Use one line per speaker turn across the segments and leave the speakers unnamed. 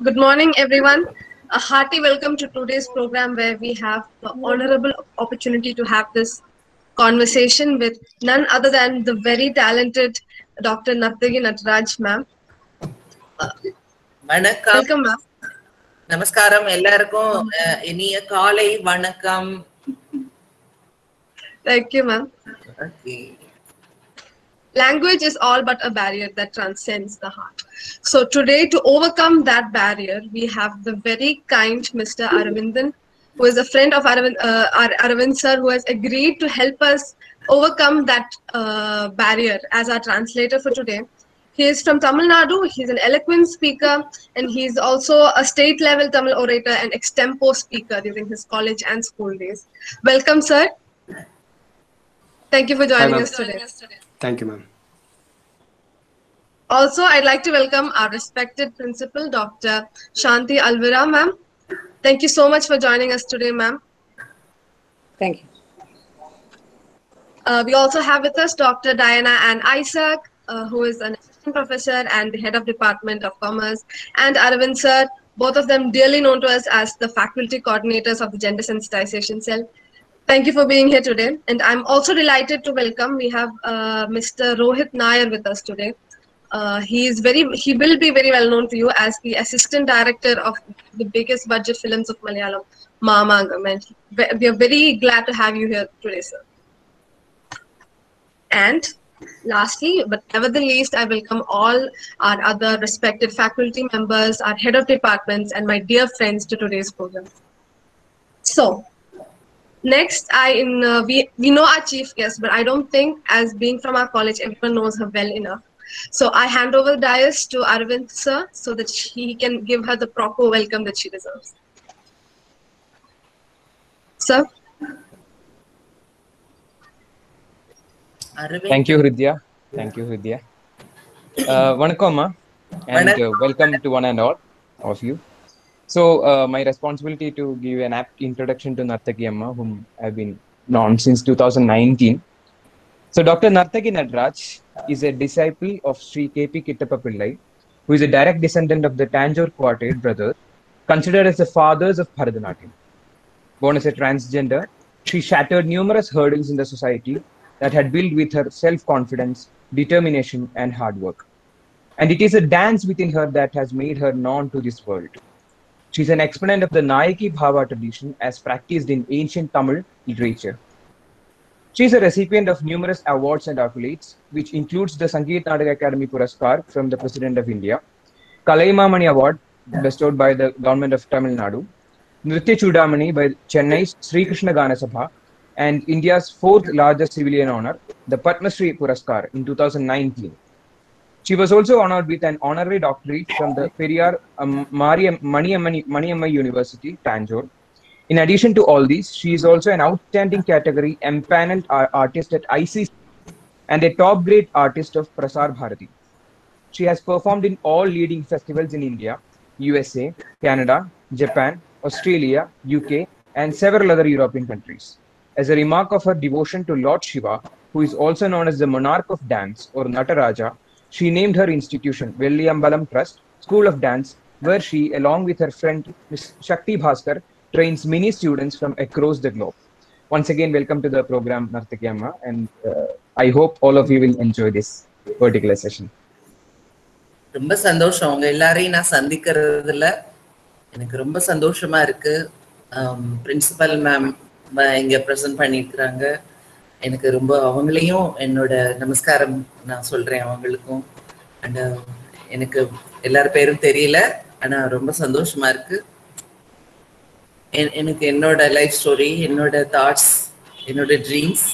Good morning, everyone. A hearty welcome to today's program where we have the honorable opportunity to have this conversation with none other than the very talented Dr. Nartagi Nataraj, ma'am.
வணக்கம்
Welcome, ma'am.
நமஸ்காரம் எல்லாருக்கும் இனிய காலை வணக்கம்.
Thank you, ma'am.
Okay.
Language is all but a barrier that transcends the heart. So today, to overcome that barrier, we have the very kind Mr. Aravindan, who is a friend of Aravind sir, who has agreed to help us overcome that barrier as our translator for today. He is from Tamil Nadu. He's an eloquent speaker, and he's also a state-level Tamil orator and extempo speaker during his college and school days. Welcome, sir. Thank you for joining us today.
Thank you, ma'am.
Also, I'd like to welcome our respected principal, Dr. Shanti Alvira, ma'am. Thank you so much for joining us today, ma'am.
Thank you.
We also have with us Dr. Diana Ann Isaac, who is an assistant professor and the head of Department of Commerce, and Aravind sir, both of them dearly known to us as the faculty coordinators of the Gender Sensitization Cell. Thank you for being here today. And I'm also delighted to welcome, we have Mr. Rohit Nair with us today. He will be very well known to you as the assistant director of the biggest budget films of Malayalam, Mamangam. And we are very glad to have you here today, sir. And lastly, but never the least, I welcome all our other respected faculty members, our head of departments, and my dear friends to today's program. So, next, we know our chief guest, but I don't think, as being from our college, everyone knows her well enough. So I hand over the dais to Aravind sir so that he can give her the proper welcome that she deserves. Sir.
Thank you, Hridya. Thank you, Hridya. Vanakkam, and welcome to one and all of you. So, my responsibility to give an apt introduction to Nartaki Amma, whom I've been known since 2019. So, Dr. Nartaki Nataraj is a disciple of Sri K.P. Kittappa Pillai, who is a direct descendant of the Tanjore Quartet brothers, considered as the fathers of Bharatanatyam. Born as a transgender, she shattered numerous hurdles in the society that had built with her self-confidence, determination, and hard work. And it is a dance within her that has made her known to this world. She is an exponent of the Nayaki Bhava tradition as practiced in ancient Tamil literature. She is a recipient of numerous awards and accolades, which includes the Sangeet Nadaka Academy Puraskar from the President of India, Kalaimamani Award bestowed by the Government of Tamil Nadu, Nritya Chudamani by Chennai's Sri Krishna Gana Sabha, and India's fourth largest civilian honor, the Padma Shri Puraskar in 2019. She was also honored with an honorary doctorate from the Periyar Maniamma University, Tanjore. In addition to all these, she is also an outstanding category empaneled artist at ICC and a top grade artist of Prasar Bharati. She has performed in all leading festivals in India, USA, Canada, Japan, Australia, UK, and several other European countries. As a remark of her devotion to Lord Shiva, who is also known as the monarch of dance or Nataraja, she named her institution Velliyambalam Trust School of Dance, where she, along with her friend Ms. Shakti Bhaskar, trains many students from across the globe. Once again, welcome to the program, Nartaki Amma, and I hope all of you will enjoy this particular session.
ரொம்ப சந்தோஷம் உங்க எல்லாரையும் நான் சந்திக்கிறதுல எனக்கு ரொம்ப சந்தோஷமா இருக்கு. பிரின்சிபல் மேம் இங்க ப்ரெசென்ட் பண்ணியிருக்கிறாங்க. எனக்கு ரொம்ப அவங்களையும் என்னோட நமஸ்காரம் நான் சொல்றேன் அவங்களுக்கும். அண்ட் எனக்கு எல்லார் பேரும் தெரியல, ஆனா ரொம்ப சந்தோஷமா இருக்கு. எனக்கு என்னோட லைஃப் ஸ்டோரி, என்னோட தாட்ஸ், என்னோட ட்ரீம்ஸ்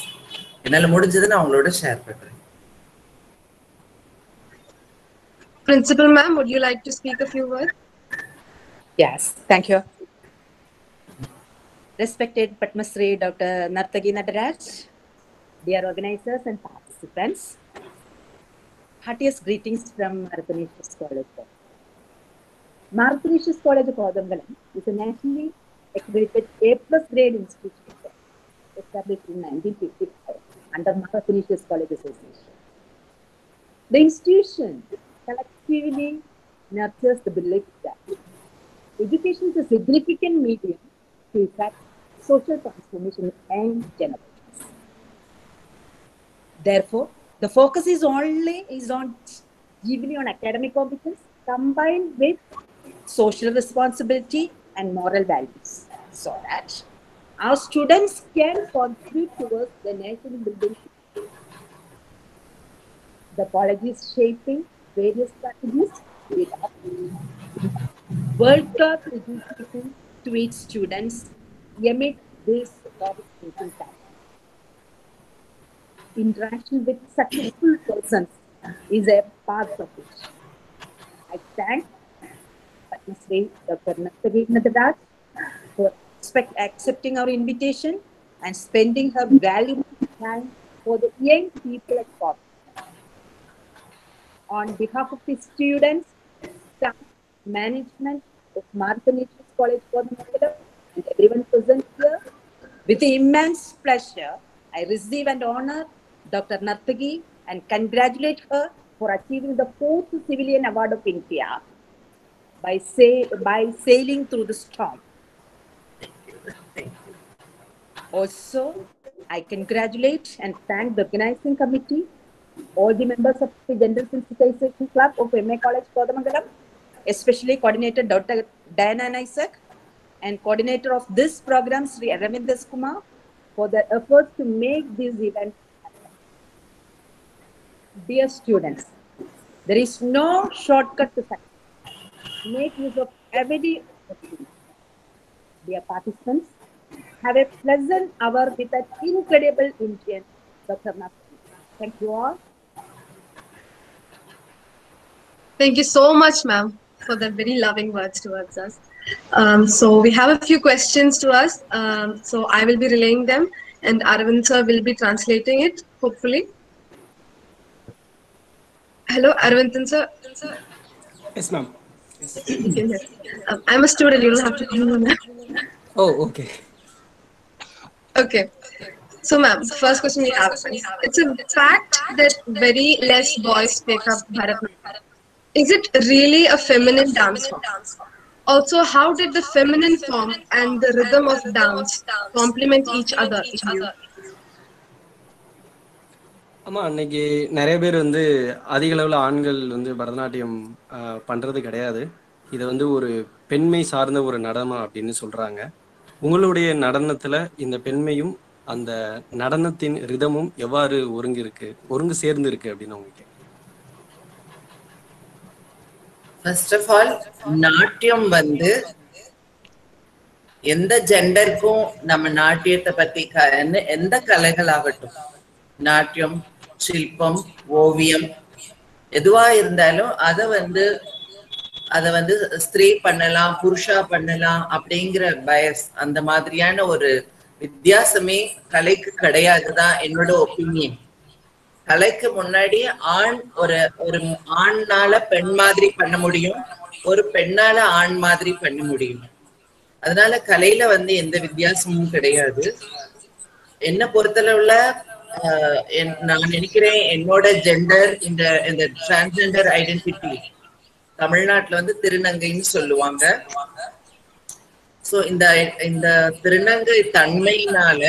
என்னால முடிஞ்சதை நான் அவங்களோட ஷேர் பண்றேன்.
Principal ma'am, would you like to speak a few words?
Yes, thank you. Respected Padma Shri Dr. Nartaki Nataraj, dear organizers and participants, heartiest greetings from Marathanicious College. Marathanicious College of Kodamgalam is a nationally accredited A+ grade institution established in 1955 under Marathanicious College Association. The institution collectively nurtures the belief that Education is a significant medium to effect social transformation in young generations. Therefore, the focus is on chiefly on academic competence combined with social responsibility and moral values, so that our students can contribute towards the nation building. The college is shaping various strategies to adopt world-class education to its students amid this COVID-19 time. Interaction with successful persons is a part of it. I thank Padma Shri Dr. Nartaki Nataraj for accepting our invitation and spending her valuable time for the young people at Cork. On behalf of the students, staff, management of Martha-Nature's College Kodamangalam and everyone present here, with immense pleasure, I receive and honor Dr. Nartaki and congratulate her for achieving the 4th Civilian Award of India by sailing through the storm. Also, I congratulate and thank the organizing committee, all the members of the General Sensitization Club of MA College Kodamangalam, especially Coordinator Dr. Diana Isaac and Coordinator of this program, Sri Aravindas Kumar, for their efforts to make this event happen. Dear students, there is no shortcut to success. Make use of every opportunity. Dear participants, have a pleasant hour with an incredible Indian, Dr. Nartaki. Thank you all.
Thank you so much, ma'am, for the very loving words towards us. So we have a few questions to us. So I will be relaying them and Aravind sir will be translating it, hopefully. Hello, Aravind sir.
Yes, ma'am. Yes.
I'm a student, you don't have to come on.
Oh, okay.
Okay. So, ma'am, the first question we have is, it's a fact that very less boys take up Bharatanatyam. Is it really a feminine dance form? Also, how did the feminine form and the rhythm of dance complement each other in you?
ஆமா, அன்னைக்கு நிறைய பேர் வந்து அதிக அளவில் ஆண்கள் வந்து பரதநாட்டியம் பண்றது கிடையாது. இதை வந்து ஒரு பெண்மை சார்ந்த ஒரு நடனம் அப்படின்னு சொல்றாங்க. உங்களுடைய நடனத்துல இந்த பெண்மையும் அந்த நடனத்தின் ரிதமும் எவ்வாறு ஒருங்கு சேர்ந்து இருக்கு அப்படின்னு உங்களுக்கு?
ஃபர்ஸ்ட் ஆஃப் ஆல், நாட்டியம் வந்து எந்த ஜெண்டருக்கும் நம்ம நாட்டியத்தை பத்தி எந்த கலைகள் ஆகட்டும், நாட்டியம், சில்பம், ஓவியம் எதுவா இருந்தாலும் அதை வந்து ஸ்திரீ பண்ணலாம், புருஷா பண்ணலாம் அப்படிங்கிற பயஸ், அந்த மாதிரியான ஒரு வித்தியாசமே கலைக்கு கிடையாதுதான் என்னோட ஒப்பீனியன். கலைக்கு முன்னாடி ஒரு ஆண்னால பெண் மாதிரி பண்ண முடியும், ஒரு பெண்ணால ஆண் மாதிரி பண்ண முடியும். அதனால கலையில வந்து எந்த வித்தியாசமும் கிடையாது. என்ன பொறுத்தளவுல நான் நினைக்கிறேன் என்னோட ஜெண்டர், இந்த டிரான்ஸ்ஜெண்டர் ஐடென்டிட்டி தமிழ்நாட்டுல வந்து திருநங்கைன்னு சொல்லுவாங்க. சோ இந்த திருநங்கை தன்மையினால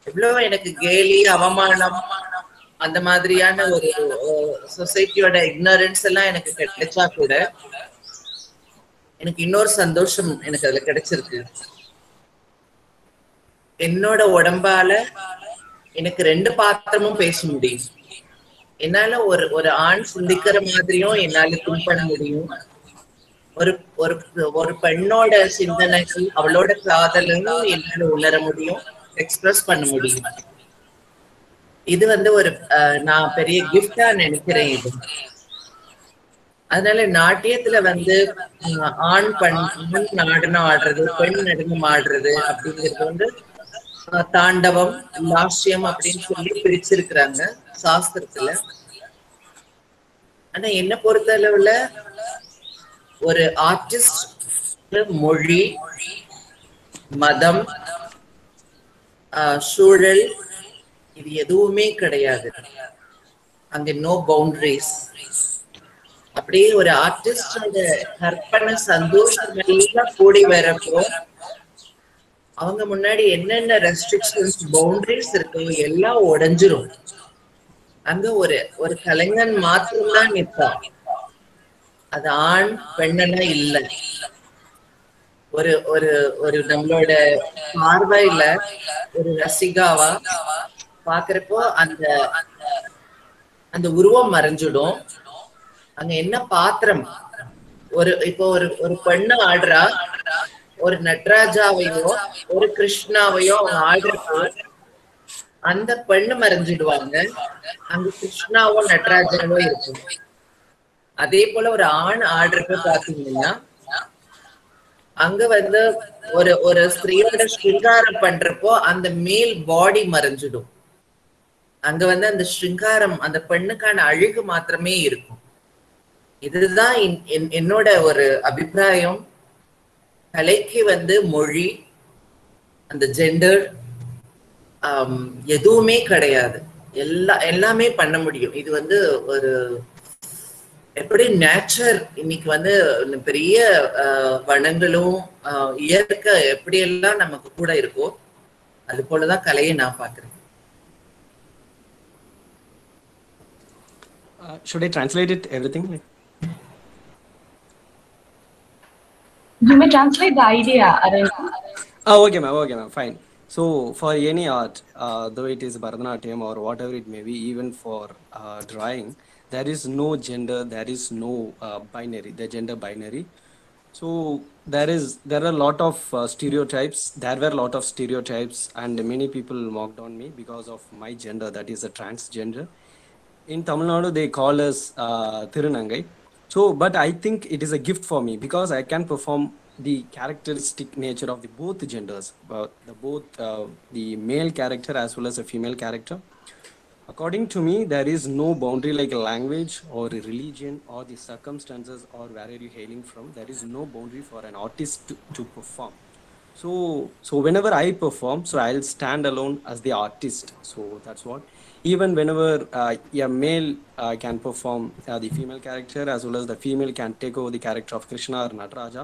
எவ்வளவு எனக்கு கேலி, அவமானம், அந்த மாதிரியான ஒரு சொசைட்டியோட இக்னரன்ஸ் எல்லாம் எனக்கு கிடைச்சா கூட எனக்கு இன்னொரு சந்தோஷம் எனக்கு அதுல கிடைச்சிருக்கு. என்னோட உடம்பால எனக்கு 2 பாத்திரமும் பேச முடியும். என்னால ஒரு ஆண் சிந்திக்கிற மாதிரியும் என்னால திங்க் பண்ண முடியும். ஒரு பெண்ணோட சிந்தனைகள், அவளோட காதலும் என்னால உணர முடியும், எக்ஸ்பிரஸ் பண்ண முடியும். இது வந்து நான் பெரிய கிஃப்டா நினைக்கிறேன் இது. அதனால நாட்டியத்துல வந்து ஆண் நடனம் ஆடுறது, பெண் நடனம் ஆடுறது அப்படிங்கிறது வந்து தாண்டவம், லாஸ்யம் அப்படின்னு சொல்லி பிரிச்சிருக்கிறாங்க சாஸ்திரத்துல. ஆனா என்ன பொறுத்த அளவுல ஒரு ஆர்டிஸ்ட் மொழி, மதம், சூழல் இது எதுவுமே கிடையாது. அங்க நோ பவுண்டரிஸ். அப்படியே ஒரு ஆர்டிஸ்டோட கற்பனை சந்தோஷம் எல்லாம் கூடி வரப்போ அவங்க முன்னாடி என்னென்ன ரெஸ்ட்ரிக்ஷன்ஸ் பவுண்டரிஸ் இருக்கோ எல்லாம் உடைஞ்சிரும். அங்க ஒரு ஒரு கலைஞன் மாத்திரம்தான் நிற்பான். அது ஆண் பெண்ணெல்லாம் இல்ல. ஒரு ஒரு ஒரு நம்மளோட பார்வையில ஒரு ரசிகாவா பாக்குறப்போ அந்த அந்த உருவம் மறைஞ்சிடும். அங்க என்ன பாத்திரம் ஒரு இப்போ ஒரு ஒரு பெண்ணு ஆடுறா, ஒரு நட்ராஜாவையோ ஒரு கிருஷ்ணாவையோ அவங்க ஆடுறப்போ அந்த பெண்ணு மறைஞ்சிடுவாங்க, அங்க கிருஷ்ணாவோ நட்ராஜாவோ இருக்கும். அதே போல ஒரு ஆண் ஆடுறப்ப பாத்தீங்கன்னா அங்க வந்து ஒரு ஒரு ஸ்திரீயோட ஸ்ருங்காரம் பண்றப்போ அந்த மேல் பாடி மறைஞ்சிடும். அங்க வந்து அந்த ஸ்ருங்காரம் அந்த பெண்ணுக்கான அழகு மாத்திரமே இருக்கும். இதுதான் என்னோட ஒரு அபிப்பிராயம். கலைக்கு வந்து மொழி அந்த ஜெண்டர் எதுவுமே கிடையாது. எல்லாமே பண்ண முடியும். இது வந்து ஒரு எப்படி நேச்சர் இன்னைக்கு வந்து பெரிய வனங்களும் இயற்கை எப்படியெல்லாம் நமக்கு கூட இருக்கோ அது போலதான் கலையை நான் பார்க்கிறேன்.
Should I translate it everything?
You may translate the idea.
Okay ma'am, fine. So for any art, though it is Bharatanatyam or whatever it may be, even for drawing, there is no gender, there is no binary, the gender binary. So there are a lot of stereotypes. There were a lot of stereotypes, and many people mocked on me because of my gender, that is a transgender. In Tamil Nadu, they call us Tirunangai. So, but I think it is a gift for me because I can perform the characteristic nature of the both genders, the male character as well as a female character. According to me, there is no boundary like a language or a religion or the circumstances or where are you hailing from. There is no boundary for an artist to perform. So whenever I perform, so I'll stand alone as the artist. So that's what. Even whenever a male can perform the female character, as well as the female can take over the character of Krishna or Nataraja,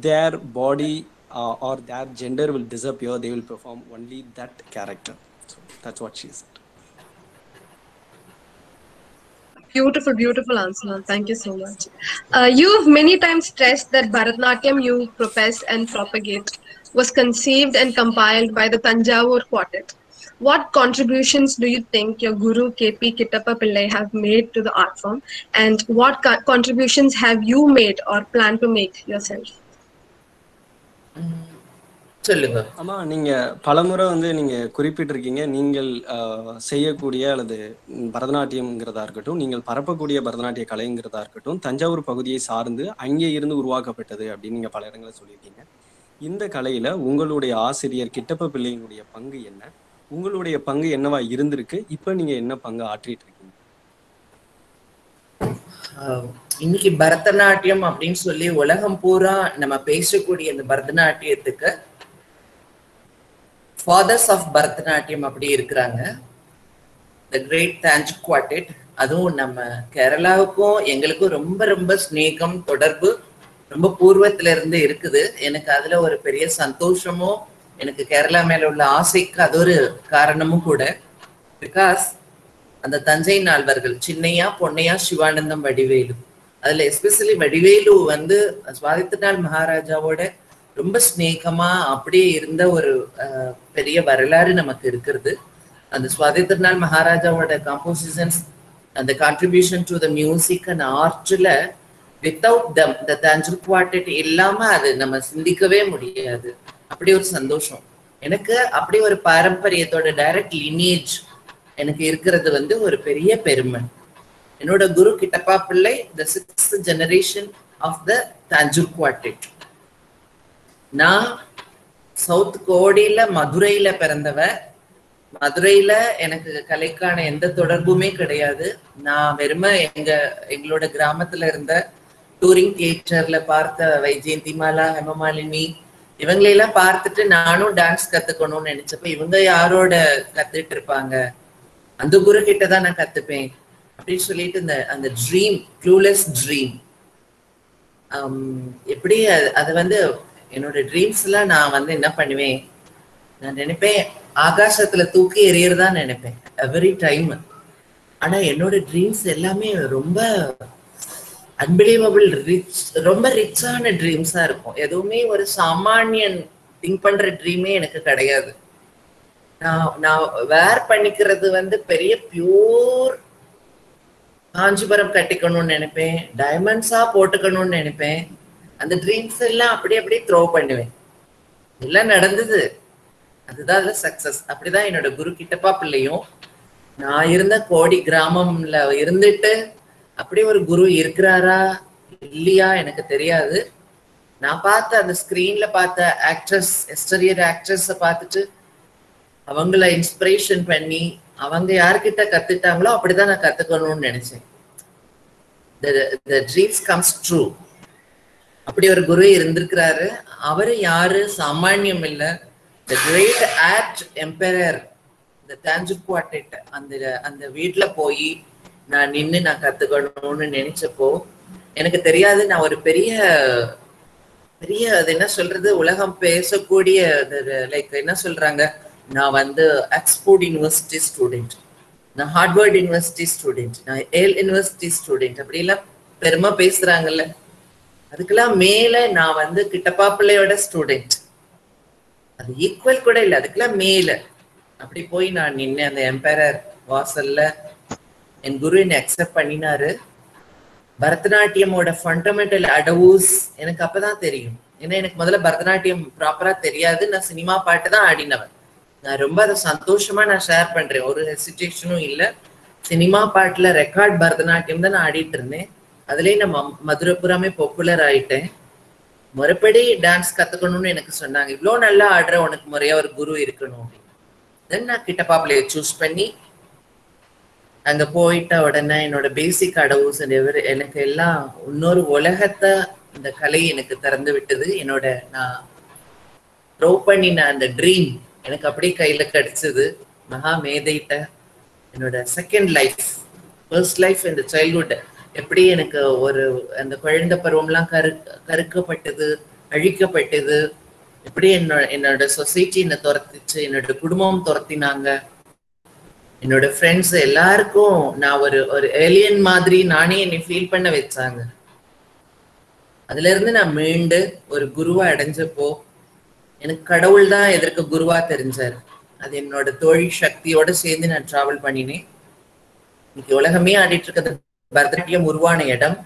their body or their gender will disappear. They will perform only that character. So that's what she said.
Beautiful answer. Thank you so much. You've many times stressed that Bharatanatyam you profess and propagate was conceived and compiled by the Tanjavur Quartet. What contributions do you think your guru K.P. Kittappa Pillai have made to the art form, and what contributions have you made or plan to make yourself?
சொல்லுங்க.
ஆமா, நீங்க பலமுறை வந்து நீங்க குறிப்பிட்டிருக்கீங்க, நீங்கள் செய்யக்கூடிய அல்லது பரதநாட்டியம்ங்கிறதா இருக்கட்டும், நீங்கள் பரப்பக்கூடிய பரதநாட்டிய கலைங்கிறதா இருக்கட்டும், தஞ்சாவூர் பகுதியை சார்ந்து அங்கே இருந்து உருவாக்கப்பட்டது அப்படின்னு நீங்க பல இடங்களில் சொல்லியிருக்கீங்க. இந்த கலையில உங்களுடைய ஆசிரியர் கிட்டப்ப பிள்ளையினுடைய பங்கு என்ன, உங்களுடைய பங்கு என்னவா இருந்திருக்கு, இப்ப நீங்க என்ன பங்கு ஆற்றிட்டு இருக்கீங்க?
இன்னைக்கு பரதநாட்டியம் அப்படின்னு சொல்லி உலகம் பூரா நம்ம பேசக்கூடிய இந்த பரதநாட்டியத்துக்கு ஃபாதர்ஸ் ஆஃப் பரதநாட்டியம் அப்படி இருக்கிறாங்க, தி கிரேட் தாஞ்சு குவார்டெட். அதுவும் நம்ம கேரளாவுக்கும் எங்களுக்கும் ரொம்ப ரொம்ப ஸ்நேகம் தொடர்பு ரொம்ப பூர்வத்துல இருந்து இருக்குது. எனக்கு அதுல ஒரு பெரிய சந்தோஷமும், எனக்கு கேரளா மேல உள்ள ஆசைக்கு அது ஒரு காரணமும் கூட. பிகாஸ் அந்த தஞ்சை நால்வர்கள் சின்னையா, பொன்னையா, சிவானந்தம், வடிவேலு, அதுல எஸ்பெஷலி வடிவேலு வந்து சுவாதி திருநாள் மகாராஜாவோட ரொம்ப ஸ்நேகமா அப்படியே இருந்த ஒரு பெரிய வரலாறு நமக்கு இருக்கிறது. அந்த சுவாதி திருநாள் மகாராஜாவோட காம்போசிஷன்ஸ், அந்த contribution to the music and ஆர்ட்ல வித்தவுட் த தாஞ்சூர் குவார்டெட் இல்லாம அது நம்ம சிந்திக்கவே முடியாது. அப்படி ஒரு சந்தோஷம் எனக்கு. அப்படி ஒரு பாரம்பரியத்தோட டைரக்ட் லினியேஜ் எனக்கு இருக்கிறது வந்து ஒரு பெரிய பெருமை. என்னோட குரு Kittappa Pillai the 6th generation of the Tanjore quartet. நான் சவுத் கோடியில மதுரையில பிறந்தவ. மதுரையில எனக்கு கலைக்கான எந்த தொடர்புமே கிடையாது. நான் வெறும எங்களோட கிராமத்துல இருந்த டூரிங் தியேட்டர்ல பார்த்த வைஜெயந்திமாலா, ஹேமமாலினி இவங்களையெல்லாம் பார்த்துட்டு நானும் டான்ஸ் கத்துக்கணும்னு நினைச்சப்ப இவங்க யாரோட கத்துட்டு இருப்பாங்க, அந்த குரு கிட்டதான் நான் கத்துப்பேன் அப்படின்னு சொல்லிட்டு அந்த ட்ரீம், க்ளூலெஸ் ட்ரீம், எப்படி அது வந்து என்னோட ட்ரீம்ஸ்ல நான் வந்து என்ன பண்ணுவேன், நான் நினைப்பேன் ஆகாசத்துல தூக்கி எறியறதா நினைப்பேன் எவ்ரி டைம். ஆனா என்னோட ட்ரீம்ஸ் எல்லாமே ரொம்ப அன்பிலீவபிள் ரிச், ரொம்ப ரிச்சான ட்ரீம்ஸா இருக்கும். எதுவுமே ஒரு சாமானியன் திங்க் பண்ற ட்ரீமே எனக்கு கிடையாது. நான் வேர் பண்ணிக்கிறது வந்து பெரிய பியூர் காஞ்சிபுரம் கட்டிக்கணும்னு நினைப்பேன், டைமண்ட்ஸா போட்டுக்கணும்னு நினைப்பேன். அந்த ட்ரீம்ஸ் எல்லாம் அப்படியே த்ரோ பண்ணுவேன். எல்லாம் நடந்தது. அதுதான் சக்சஸ். அப்படிதான் என்னோட குரு கிட்டப்பா பிள்ளையும், நான் இருந்த கோடி கிராமம்ல இருந்துட்டு அப்படி ஒரு குரு இருக்கிறாரா இல்லையா எனக்கு தெரியாது. நான் பார்த்த அந்த ஸ்கிரீன்ல பார்த்த ஆக்ட்ரஸ், எக்ஸ்டீரியர் ஆக்ட்ரஸ் பார்த்துட்டு அவங்கள இன்ஸ்பிரேஷன் பண்ணி அவங்க யார்கிட்ட கத்துட்டாங்களோ அப்படிதான் நான் கத்துக்கணும்னு நினைச்சேன். The dreams comes true. அப்படி ஒரு குரு இருந்திருக்கிறாரு. அவரு யாரு, சாமானியம் இல்ல. The great art emperor, the Tanjore Quartet, அந்த வீட்டுல போய் நான் நின்று நான் கத்துக்கணும்னு நினைச்சப்போ எனக்கு தெரியாது, நான் ஒரு பெரிய பெரிய அது என்ன சொல்றது, உலகம் பேசக்கூடிய லைக் என்ன சொல்றாங்க, நான் வந்து ஆக்ஸ்போர்ட் யூனிவர்சிட்டி ஸ்டூடெண்ட், நான் ஹார்வர்ட் யூனிவர்சிட்டி ஸ்டூடெண்ட், நான் ஏல் யூனிவர்சிட்டி ஸ்டூடெண்ட், அப்படிலாம் பெருமை பேசுறாங்கல்ல. அதுக்கெல்லாம் மேல நான் வந்து கிட்டப்பா பிள்ளையோட ஸ்டூடெண்ட். அது ஈக்குவல் கூட இல்லை, அதுக்கெல்லாம் மேல. அப்படி போய் நான் நின்று அந்த எம்பரர் வாசல்ல என் குரு என்னை அக்செப்ட் பண்ணினாரு. பரதநாட்டியமோட ஃபண்டமெண்டல் அடவுஸ் எனக்கு அப்பதான் தெரியும். ஏன்னா எனக்கு முதல்ல பரதநாட்டியம் ப்ராப்பரா தெரியாது. நான் சினிமா பாட்டு தான் ஆடினவன். நான் ரொம்ப அதை சந்தோஷமா நான் ஷேர் பண்றேன், ஒரு ஹெசிடேஷனும் இல்லை. சினிமா பாட்டுல ரெக்கார்ட் பரதநாட்டியம் தான் நான் ஆடிட்டு இருந்தேன். அதுலயே நான் மதுரைப்புறமே பாப்புலர் ஆயிட்டேன். முறைப்படி டான்ஸ் கத்துக்கணும்னு எனக்கு சொன்னாங்க. இவ்வளோ நல்லா ஆடுற, உனக்கு முறையா ஒரு குரு இருக்கணும் அப்படின்னு. தென் நான் கிட்டப்பா பிள்ளைய சூஸ் பண்ணி அங்க போயிட்ட உடனே என்னோட பேசிக் அடவுஸ் எனக்கு எல்லாம் இன்னொரு உலகத்தை இந்த கலை எனக்கு திறந்து விட்டது. என்னோட நான் த்ரோ பண்ணின அந்த ட்ரீம் எனக்கு அப்படியே கையில கிடைச்சது. மகா மேதைட்ட என்னோட செகண்ட் லைஃப், ஃபர்ஸ்ட் லைஃப் இந்த சைல்ட்ஹுட் எப்படி எனக்கு ஒரு அந்த குழந்தை பருவம்லாம் கருக்கப்பட்டது, அழிக்கப்பட்டது, எப்படி என்னோட சொசைட்டி என்னை துரத்துச்சு, என்னோட குடும்பம் துரத்தினாங்க, என்னோட ஃப்ரெண்ட்ஸ் எல்லாருக்கும் நான் ஒரு ஏலியன் மாதிரி நானே என்னை ஃபீல் பண்ண வச்சாங்க. அதுல இருந்து நான் மீண்டு ஒரு குருவா அடைஞ்சப்போ எனக்கு கடவுள் தான் எதற்கு குருவா தெரிஞ்சாரு. அது என்னோட தோழி சக்தியோட சேர்ந்து நான் டிராவல் பண்ணினேன். இன்னைக்கு உலகமே ஆடிட்டு இருக்கிறது பரதநாட்டியம் உருவான இடம்.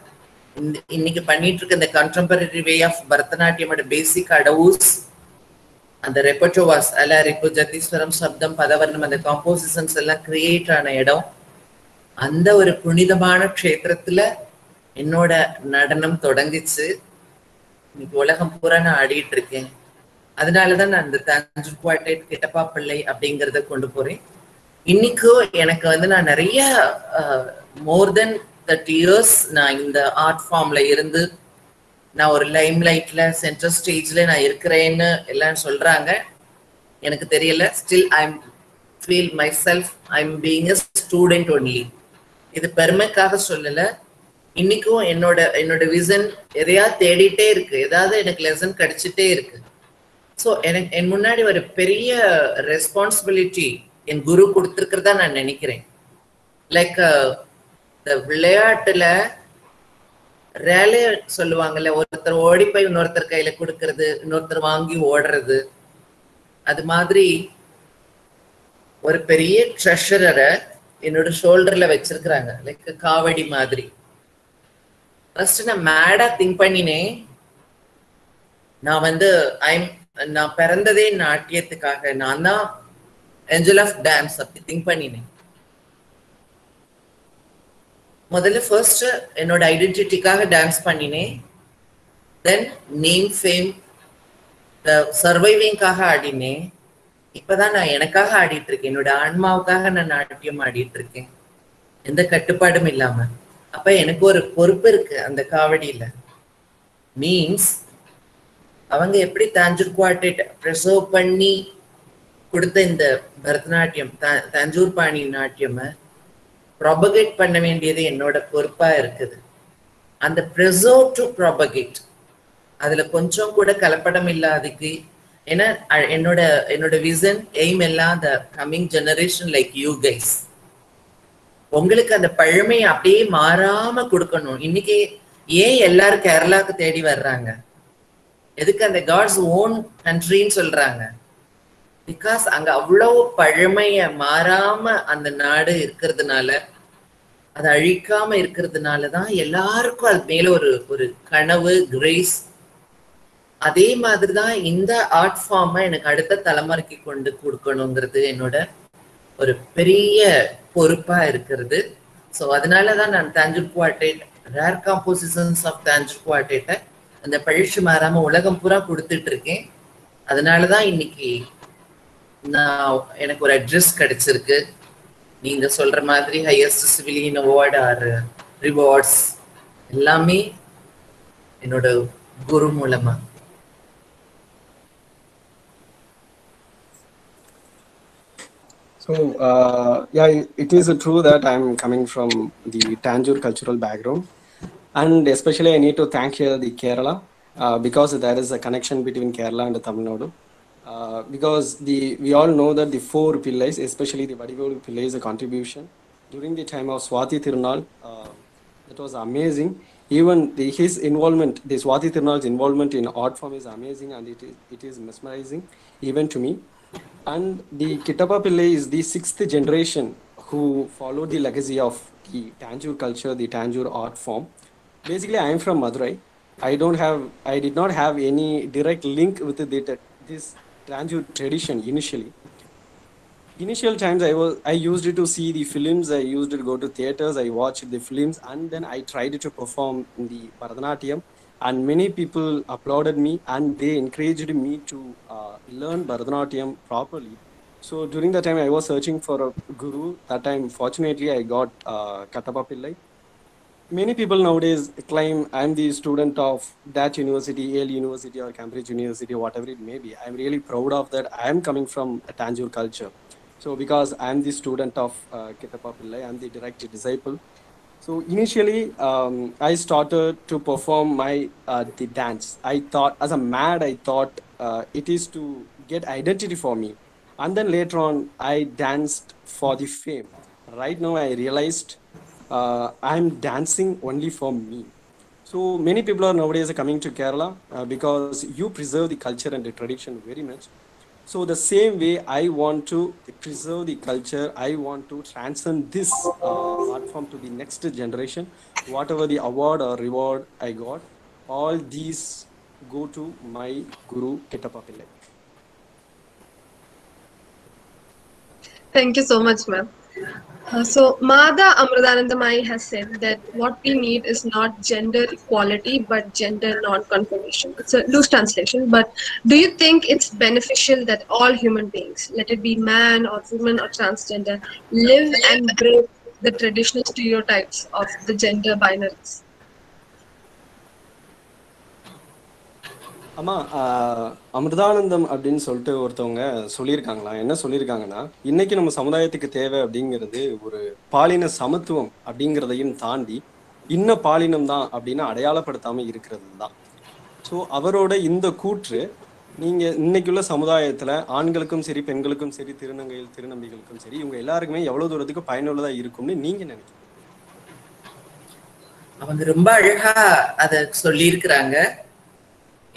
இன்னைக்கு பண்ணிட்டு இருக்க இந்த கண்டெம்பரரி வே ஆஃப் பரதநாட்டியமோட பேசிக் அடவுஸ், அந்த ரெப்பர்டோவாஸ் அல்ல ரிப்பு ஜத்தீஸ்வரம் சப்தம் பதவர்ணம் அந்த காம்போசிஷன்ஸ் எல்லாம் கிரியேட் ஆன இடம். அந்த ஒரு புனிதமான க்ஷேத்திரத்துல என்னோட நடனம் தொடங்கிச்சு. இன்னைக்கு உலகம் பூரா நான் ஆடிட்டு இருக்கேன். அதனாலதான் நான் இந்த தஞ்சூர் குவார்டெட் கிட்டப்பா பிள்ளை அப்படிங்கிறத கொண்டு போறேன். இன்னைக்கும் எனக்கு வந்து நான் நிறைய மோர் தென் 30 years நான் இந்த ஆர்ட் ஃபார்ம்ல இருந்து நான் ஒரு லைம் லைட்ல சென்ட்ரல் ஸ்டேஜ்ல நான் இருக்கிறேன்னு எல்லாம் சொல்றாங்க. எனக்கு தெரியல. Still I feel my self I am being a student only. இது பெருமைக்காக சொல்லல. இன்னைக்கும் என்னோட விசன் எதையா தேடிட்டே இருக்கு, ஏதாவது எனக்கு லெசன் கிடைச்சிட்டே இருக்கு. ஸோ என் முன்னாடி ஒரு பெரிய ரெஸ்பான்சிபிலிட்டி என் குரு கொடுத்துருக்கிறதா நான் நினைக்கிறேன். லைக் இந்த விளையாட்டுல ரேலே சொல்லுவாங்கல்ல, ஒருத்தர் ஓடி போய் இன்னொருத்தர் கையில கொடுக்கறது, இன்னொருத்தர் வாங்கி ஓடுறது, அது மாதிரி ஒரு பெரிய ட்ரெஷரரை என்னோட ஷோல்டர்ல வச்சிருக்கிறாங்க, லைக் காவடி மாதிரி. ஃபர்ஸ்ட் நான் மேடா திங்க் பண்ணினேன். நான் வந்து நான் பிறந்ததே நாட்டியத்துக்காக, நான் தான் ஏஞ்சல் ஆஃப் டான்ஸ் அப்படி திங்க் பண்ணினேன். முதல்ல ஃபர்ஸ்ட் என்னோட ஐடென்டிட்டிக்காக டான்ஸ் பண்ணினேன். தென் நேம் ஃபேம் சர்வைவிங்காக ஆடினேன். இப்பதான் நான் எனக்காக ஆடிட்டு இருக்கேன், என்னோட ஆன்மாவுக்காக நான் நாட்டியம் ஆடிட்டு இருக்கேன், எந்த கட்டுப்பாடும் இல்லாம. அப்ப எனக்கு ஒரு பொறுப்பு இருக்கு அந்த காவடியில. மீன்ஸ் அவங்க எப்படி தஞ்சூர் குவார்டெட் ப்ரிசர்வ் பண்ணி கொடுத்த இந்த பரதநாட்டியம், தஞ்சூர் பாணி நாட்டியம் ப்ராபகேட் பண்ண வேண்டியது என்னோட பொறுப்பா இருக்குது. அந்த preserve to propagate அதுல கொஞ்சம் கூட கலப்படம் இல்லாதக்கு. ஏன்னா என்னோட விசன் எய்ம் எல்லாம் the coming generation like you guys, உங்களுக்கு அந்த பழமை அப்படியே மாறாம கொடுக்கணும். இன்னைக்கு ஏன் எல்லாரும் கேரளாக்கு தேடி வர்றாங்க? எதுக்கு அந்த காட்ஸ் ஓன் கண்ட்ரின்னு சொல்றாங்க? பிகாஸ் அங்க அவ்வளவு பழமைய மாறாம அந்த நாடு இருக்கிறதுனால, அதை அழிக்காம இருக்கிறதுனாலதான் எல்லாருக்கும் அது மேல ஒரு கனவு, கிரேஸ். அதே மாதிரிதான் இந்த ஆர்ட் ஃபார்மை எனக்கு அடுத்த தலைமுறைக்கு கொண்டு கொடுக்கணுங்கிறது என்னோட ஒரு பெரிய பொறுப்பா இருக்கிறது. ஸோ அதனாலதான் நான் Tanjore quartet, rare compositions of Tanjore குவார்டெட்டை அந்த பழிச்சு மாறாம உலகம் பூரா கொடுத்துட்டு இருக்கேன். அதனாலதான் இன்னைக்கு நான் எனக்கு ஒரு அட்ரஸ் கிடைச்சிருக்கு. நீங்க சொல்ற மாதிரி highest civilian award or rewards எல்லாமே என்னோட குரு மூலமா.
So, yeah, it is true that I'm coming from the Tanjore cultural background, and especially I need to thank here the Kerala because there is a connection between Kerala and Tamil Nadu. Because we all know that the 4 pillars, especially the Vadivolu pillars, a contribution during the time of Swathi Thirunal, that was amazing. Even his involvement, the Swathi Thirunal's involvement in art form is amazing, and it is mesmerizing even to me. And the Kittappa Pillai is the 6th generation who followed the legacy of the Tanjore culture, the Tanjore art form. Basically, I am from Madurai. I did not have any direct link with this Tanjore tradition initially. Initial times I used to see the films, I used to go to theaters, I watched the films, and then I tried to perform in the Bharatanatyam. And many people applauded me, and they encouraged me to learn Bharatanatyam properly. So during that time I was searching for a guru. That time fortunately I got Kittappa Pillai. Many people nowadays claim I'm the student of that university, Yale University or Cambridge University, whatever it may be. I'm really proud of that. I am coming from a Tanjore culture. So because I'm the student of Kittappa Pillai, I'm the direct disciple. So initially, I started to perform the dance. I thought, as a mad, it is to get identity for me. And then later on, I danced for the fame. Right now, I realized I'm dancing only for me. So many people are nowadays coming to Kerala because you preserve the culture and the tradition very much. So the same way I want to preserve the culture, I want to transcend this art form to the next generation. Whatever the award or reward I got, all these go to my guru Kittappa Pillai.
Thank you so much, ma'am. So Mada Amrudanandamai has said that what we need is not gender equality but gender non-conformation. It's a loose translation, but do you think it's beneficial that all human beings, let it be man or woman or transgender, live and break the traditional stereotypes of the gender binaries?
ஆமா, அமிர்தானந்தம் அப்படின்னு சொல்லிட்டு ஒருத்தவங்க சொல்லியிருக்காங்களா. என்ன சொல்லியிருக்காங்கன்னா, இன்னைக்கு நம்ம சமுதாயத்துக்கு தேவை அப்படிங்கிறது ஒரு பாலின சமத்துவம் அப்படிங்கிறதையும் தாண்டி இன்ன பாலினம் தான் அப்படின்னு அடையாளப்படுத்தாம இருக்கிறது தான். ஸோ அவரோட இந்த கூற்று நீங்க இன்னைக்குள்ள சமுதாயத்துல ஆண்களுக்கும் சரி, பெண்களுக்கும் சரி, திருநங்கைகள் திருநம்பிகளுக்கும் சரி, இவங்க எல்லாருக்குமே எவ்வளவு தூரத்துக்கு பயனுள்ளதா இருக்கும்னு நீங்க நினைக்கிறீங்க?
அவங்க ரொம்ப அழகா அத சொல்லி இருக்கிறாங்க.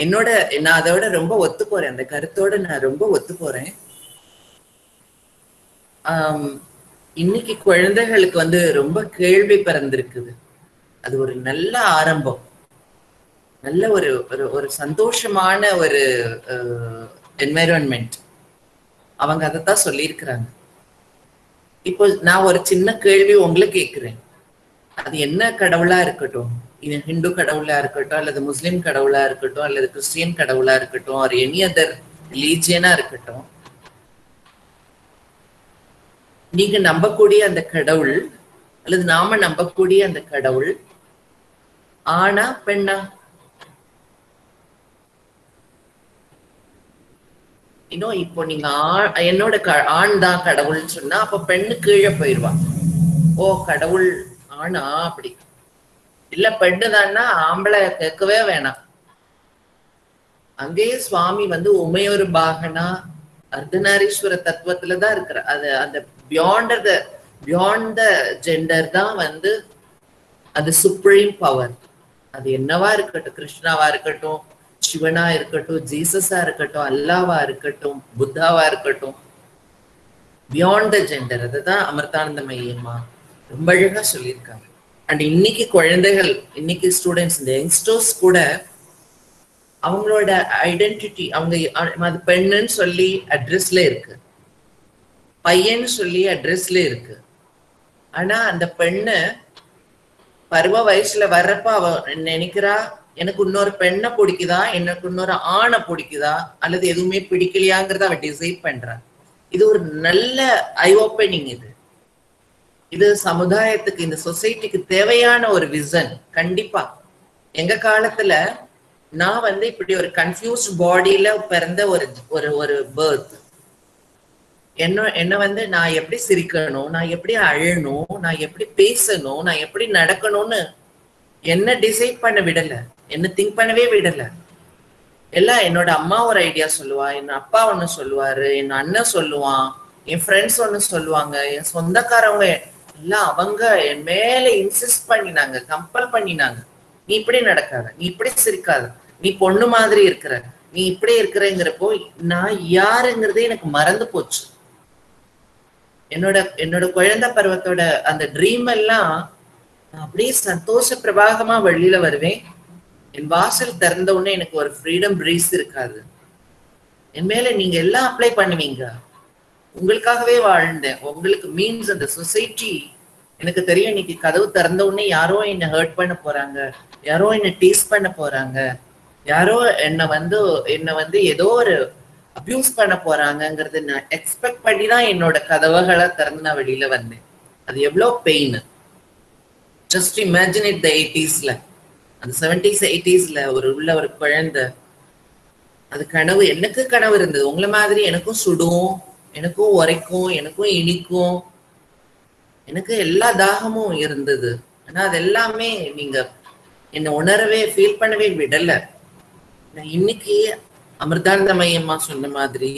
நான் அதோட ரொம்ப ஒத்து போறேன். அந்த கருத்தோட நான் ரொம்ப ஒத்து போறேன். இன்னைக்கு குழந்தைகளுக்கு ரொம்ப கேள்வி பிறந்திருக்குது. அது ஒரு நல்ல ஆரம்பம், நல்ல ஒரு சந்தோஷமான ஒரு என்வைரன்மெண்ட். அவங்க அதைத்தான் சொல்லியிருக்கிறாங்க. இப்போ நான் ஒரு சின்ன கேள்வி உங்களை கேட்கிறேன். அது என்ன கடவுளா இருக்கட்டும், இது ஹிந்து கடவுளா இருக்கட்டும், அல்லது முஸ்லிம் கடவுளா இருக்கட்டும், அல்லது கிறிஸ்டியன் கடவுளா இருக்கட்டும், ஒரு எனி அதர் ரிலீஜியனா இருக்கட்டும், நீங்க நம்பக்கூடிய அந்த கடவுள் அல்லது நாம நம்பக்கூடிய அந்த கடவுள் ஆனா பெண்ணா? இப்போ நீங்க என்னோட ஆண் தான் கடவுள்னு சொன்னா அப்ப பெண்ணு கீழே போயிடுவாங்க. ஓ கடவுள் ஆனா அப்படி இல்ல, பெண்ணுதான்னா ஆம்பளை கேட்கவே வேணாம். அங்கேயே சுவாமி வந்து உமையொரு பாகனா அர்த்தநாரீஸ்வர தத்துவத்துலதான் இருக்கிற. அது அந்த பியாண்ட் த ஜெண்டர் தான் வந்து அது சுப்ரீம் பவர். அது என்னவா இருக்கட்டும், கிருஷ்ணாவா இருக்கட்டும், சிவனா இருக்கட்டும், ஜீசஸா இருக்கட்டும், அல்லாவா இருக்கட்டும், புத்தாவா இருக்கட்டும், பியாண்ட் த ஜெண்டர். அதுதான் அமிர்தானந்தமயி அம்மா ரொம்ப அழகா சொல்லியிருக்காங்க. அண்ட் இன்னைக்கு குழந்தைகள், இன்னைக்கு ஸ்டூடெண்ட்ஸ், இந்த யங்ஸ்டர்ஸ் கூட அவங்களோட ஐடென்டிட்டி, அவங்க அது பெண்ணுன்னு சொல்லி அட்ரஸ்ல இருக்கு, பையன்னு சொல்லி அட்ரஸ்ல இருக்கு. ஆனா அந்த பெண்ணு பருவ வயசுல வர்றப்ப அவ நினைக்கிறா, எனக்கு இன்னொரு பெண்ணை பிடிக்குதா, எனக்கு இன்னொரு ஆணை பிடிக்குதா, அல்லது எதுவுமே பிடிக்கலையாங்கிறத அவ டிசைட் பண்றா. இது ஒரு நல்ல ஐ ஓப்பனிங். இது சமுதாயத்துக்கு, இந்த சொசைட்டிக்கு தேவையான ஒரு விசன். கண்டிப்பா எங்க காலத்துல நான் வந்து இப்படி ஒரு கன்ஃபியூஸ்ட் பாடியில பிறந்த ஒரு பர்த். என்ன வந்து நான் எப்படி சிரிக்கணும், நான் எப்படி அழணும், நான் எப்படி பேசணும், நான் எப்படி நடக்கணும்னு என்ன டிசைட் பண்ண விடல, என்ன திங்க் பண்ணவே விடல. எல்லாம் என்னோட அம்மா ஒரு ஐடியா சொல்லுவா, என் அப்பா ஒண்ணு சொல்லுவாரு, என் அண்ணன் சொல்லுவான், என் ஃப்ரெண்ட்ஸ் ஒண்ணு சொல்லுவாங்க, என் சொந்தக்காரவங்க எல்லாம் அவங்க என் மேல இன்சிஸ்ட் பண்ணினாங்க, கம்பல் பண்ணினாங்க. நீ இப்படி நடக்காத, நீ இப்படி சிரிக்காத, நீ பொண்ணு மாதிரி இருக்கிற, நீ இப்படி இருக்கிறங்கிறப்போ நான் யாருங்கிறதே எனக்கு மறந்து போச்சு. என்னோட குழந்தை பருவத்தோட அந்த ட்ரீம் எல்லாம் அப்படியே சந்தோஷ பிரபாகமா வெளியில வருவேன். என் வாசல் திறந்த உடனே எனக்கு ஒரு ஃப்ரீடம் பிரீஸ் இருக்காது. என் மேல நீங்க எல்லாம் அப்ளை பண்ணுவீங்க. உங்களுக்காகவே வாழ்ந்தேன். உங்களுக்கு மீன்ஸ் அந்த சொசைட்டி எனக்கு தெரியும். இன்னைக்கு கதவு திறந்த உடனே யாரோ என்னை ஹர்ட் பண்ண போறாங்க, யாரோ என்னை டீஸ் பண்ண போறாங்க, யாரோ என்னை வந்து ஏதோ ஒரு அபியூஸ் பண்ண போறாங்கிறது நான் எக்ஸ்பெக்ட் பண்ணி தான் என்னோட கதவுகளை திறந்து நான் வெளியில வந்தேன். அது எவ்வளவு pain. Just imagine it. The 80s, அந்த 70s 80s உள்ள ஒரு குழந்தை, அது கனவு, எனக்கு கனவு இருந்தது. உங்களை மாதிரி எனக்கும் சுடும், எனக்கும் உரைக்கும், எனக்கும் இனிக்கும், எனக்கு எல்லா தாகமும் இருந்தது. ஆனா அது எல்லாமே நீங்க என்னை உணரவே, ஃபீல் பண்ணவே விடல. இன்னைக்கு அமிர்தானந்தமயி அம்மா சொன்ன மாதிரி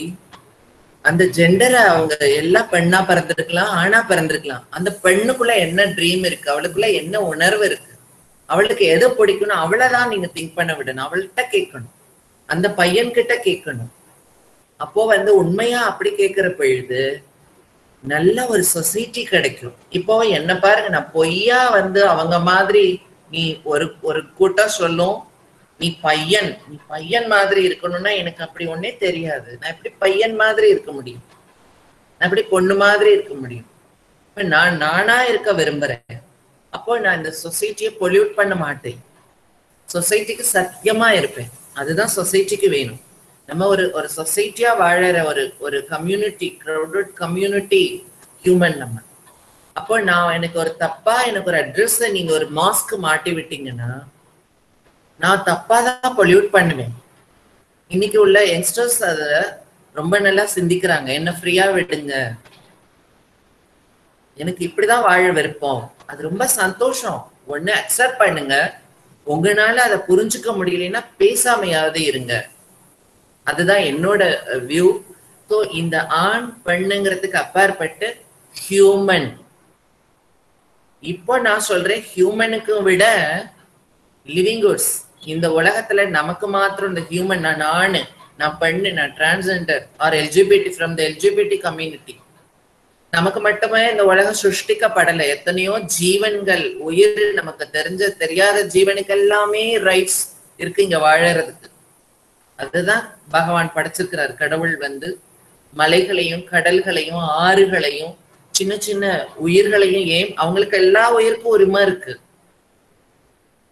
அந்த ஜெண்டரை அவங்க எல்லாம் பெண்ணா பிறந்திருக்கலாம், ஆணா பிறந்திருக்கலாம். அந்த பெண்ணுக்குள்ள என்ன ட்ரீம் இருக்கு, அவளுக்குள்ள என்ன உணர்வு இருக்கு, அவளுக்கு எதை பிடிக்கணும், அவளைதான் நீங்க திங்க் பண்ண விடணும். அவள்கிட்ட கேட்கணும், அந்த பையன்கிட்ட கேட்கணும். அப்போ வந்து உண்மையா அப்படி கேட்கிற பொழுது நல்ல ஒரு சொசைட்டி கிடைக்கும். இப்போ என்ன பாருங்க, நான் பொய்யா வந்து அவங்க மாதிரி நீ ஒரு கூட்டம் சொல்லும், நீ பையன் மாதிரி இருக்கணும்னா எனக்கு அப்படி ஒன்னே தெரியாது. நான் எப்படி பையன் மாதிரி இருக்க முடியும், நான் எப்படி பொண்ணு மாதிரி இருக்க முடியும்? இப்ப நானா இருக்க விரும்புறேன். அப்போ நான் இந்த சொசைட்டியை பொல்யூட் பண்ண மாட்டேன், சொசைட்டிக்கு சத்தியமா இருப்பேன். அதுதான் சொசைட்டிக்கு வேணும். நம்ம ஒரு சொசைட்டியா வாழற ஒரு கம்யூனிட்டி, க்ரௌடட் கம்யூனிட்டி ஹியூமன் நம்ம. அப்போ எனக்கு ஒரு தப்பா, எனக்கு ஒரு அட்ரஸ் நீங்க ஒரு மாஸ்க் மாட்டி விட்டீங்கன்னா நான் தப்பா தான் பொல்யூட் பண்ணுவேன். இன்னைக்கு உள்ள யங்ஸ்டர்ஸ் அத ரொம்ப நல்லா சிந்திக்கிறாங்க. என்ன ஃப்ரீயா விடுங்க, எனக்கு இப்படிதான் வாழ விருப்பம். அது ரொம்ப சந்தோஷம். ஒண்ணு அக்செப்ட் பண்ணுங்க. உங்களால அதை புரிஞ்சுக்க முடியலன்னா பேசாமையாவது இருங்க. அதுதான் என்னோட வியூ. ஸோ இந்த ஆண் பெண்ணுங்கிறதுக்கு அப்பாற்பட்டு ஹியூமன். இப்போ நான் சொல்றேன், ஹியூமனுக்கு விட லிவிங் குட்ஸ் இந்த உலகத்துல நமக்கு மாத்திரம் இந்த ஹியூமன், நான் பெண்ணு, நான் transgender or LGBT from the LGBT community, நமக்கு மட்டுமே இந்த உலகம் சிருஷ்டிக்கப்படலை. எத்தனையோ ஜீவன்கள், உயிர், நமக்கு தெரியாத ஜீவனுக்கு எல்லாமே ரைட்ஸ் இருக்கு இங்க வாழறதுக்கு. அதுதான் பகவான் படைச்சிருக்கிறார். கடவுள் வந்து மலைகளையும் கடல்களையும் ஆறுகளையும் சின்ன சின்ன உயிர்களையும், ஏன் அவங்களுக்கு எல்லா உயிருக்கும் உரிமை இருக்கு.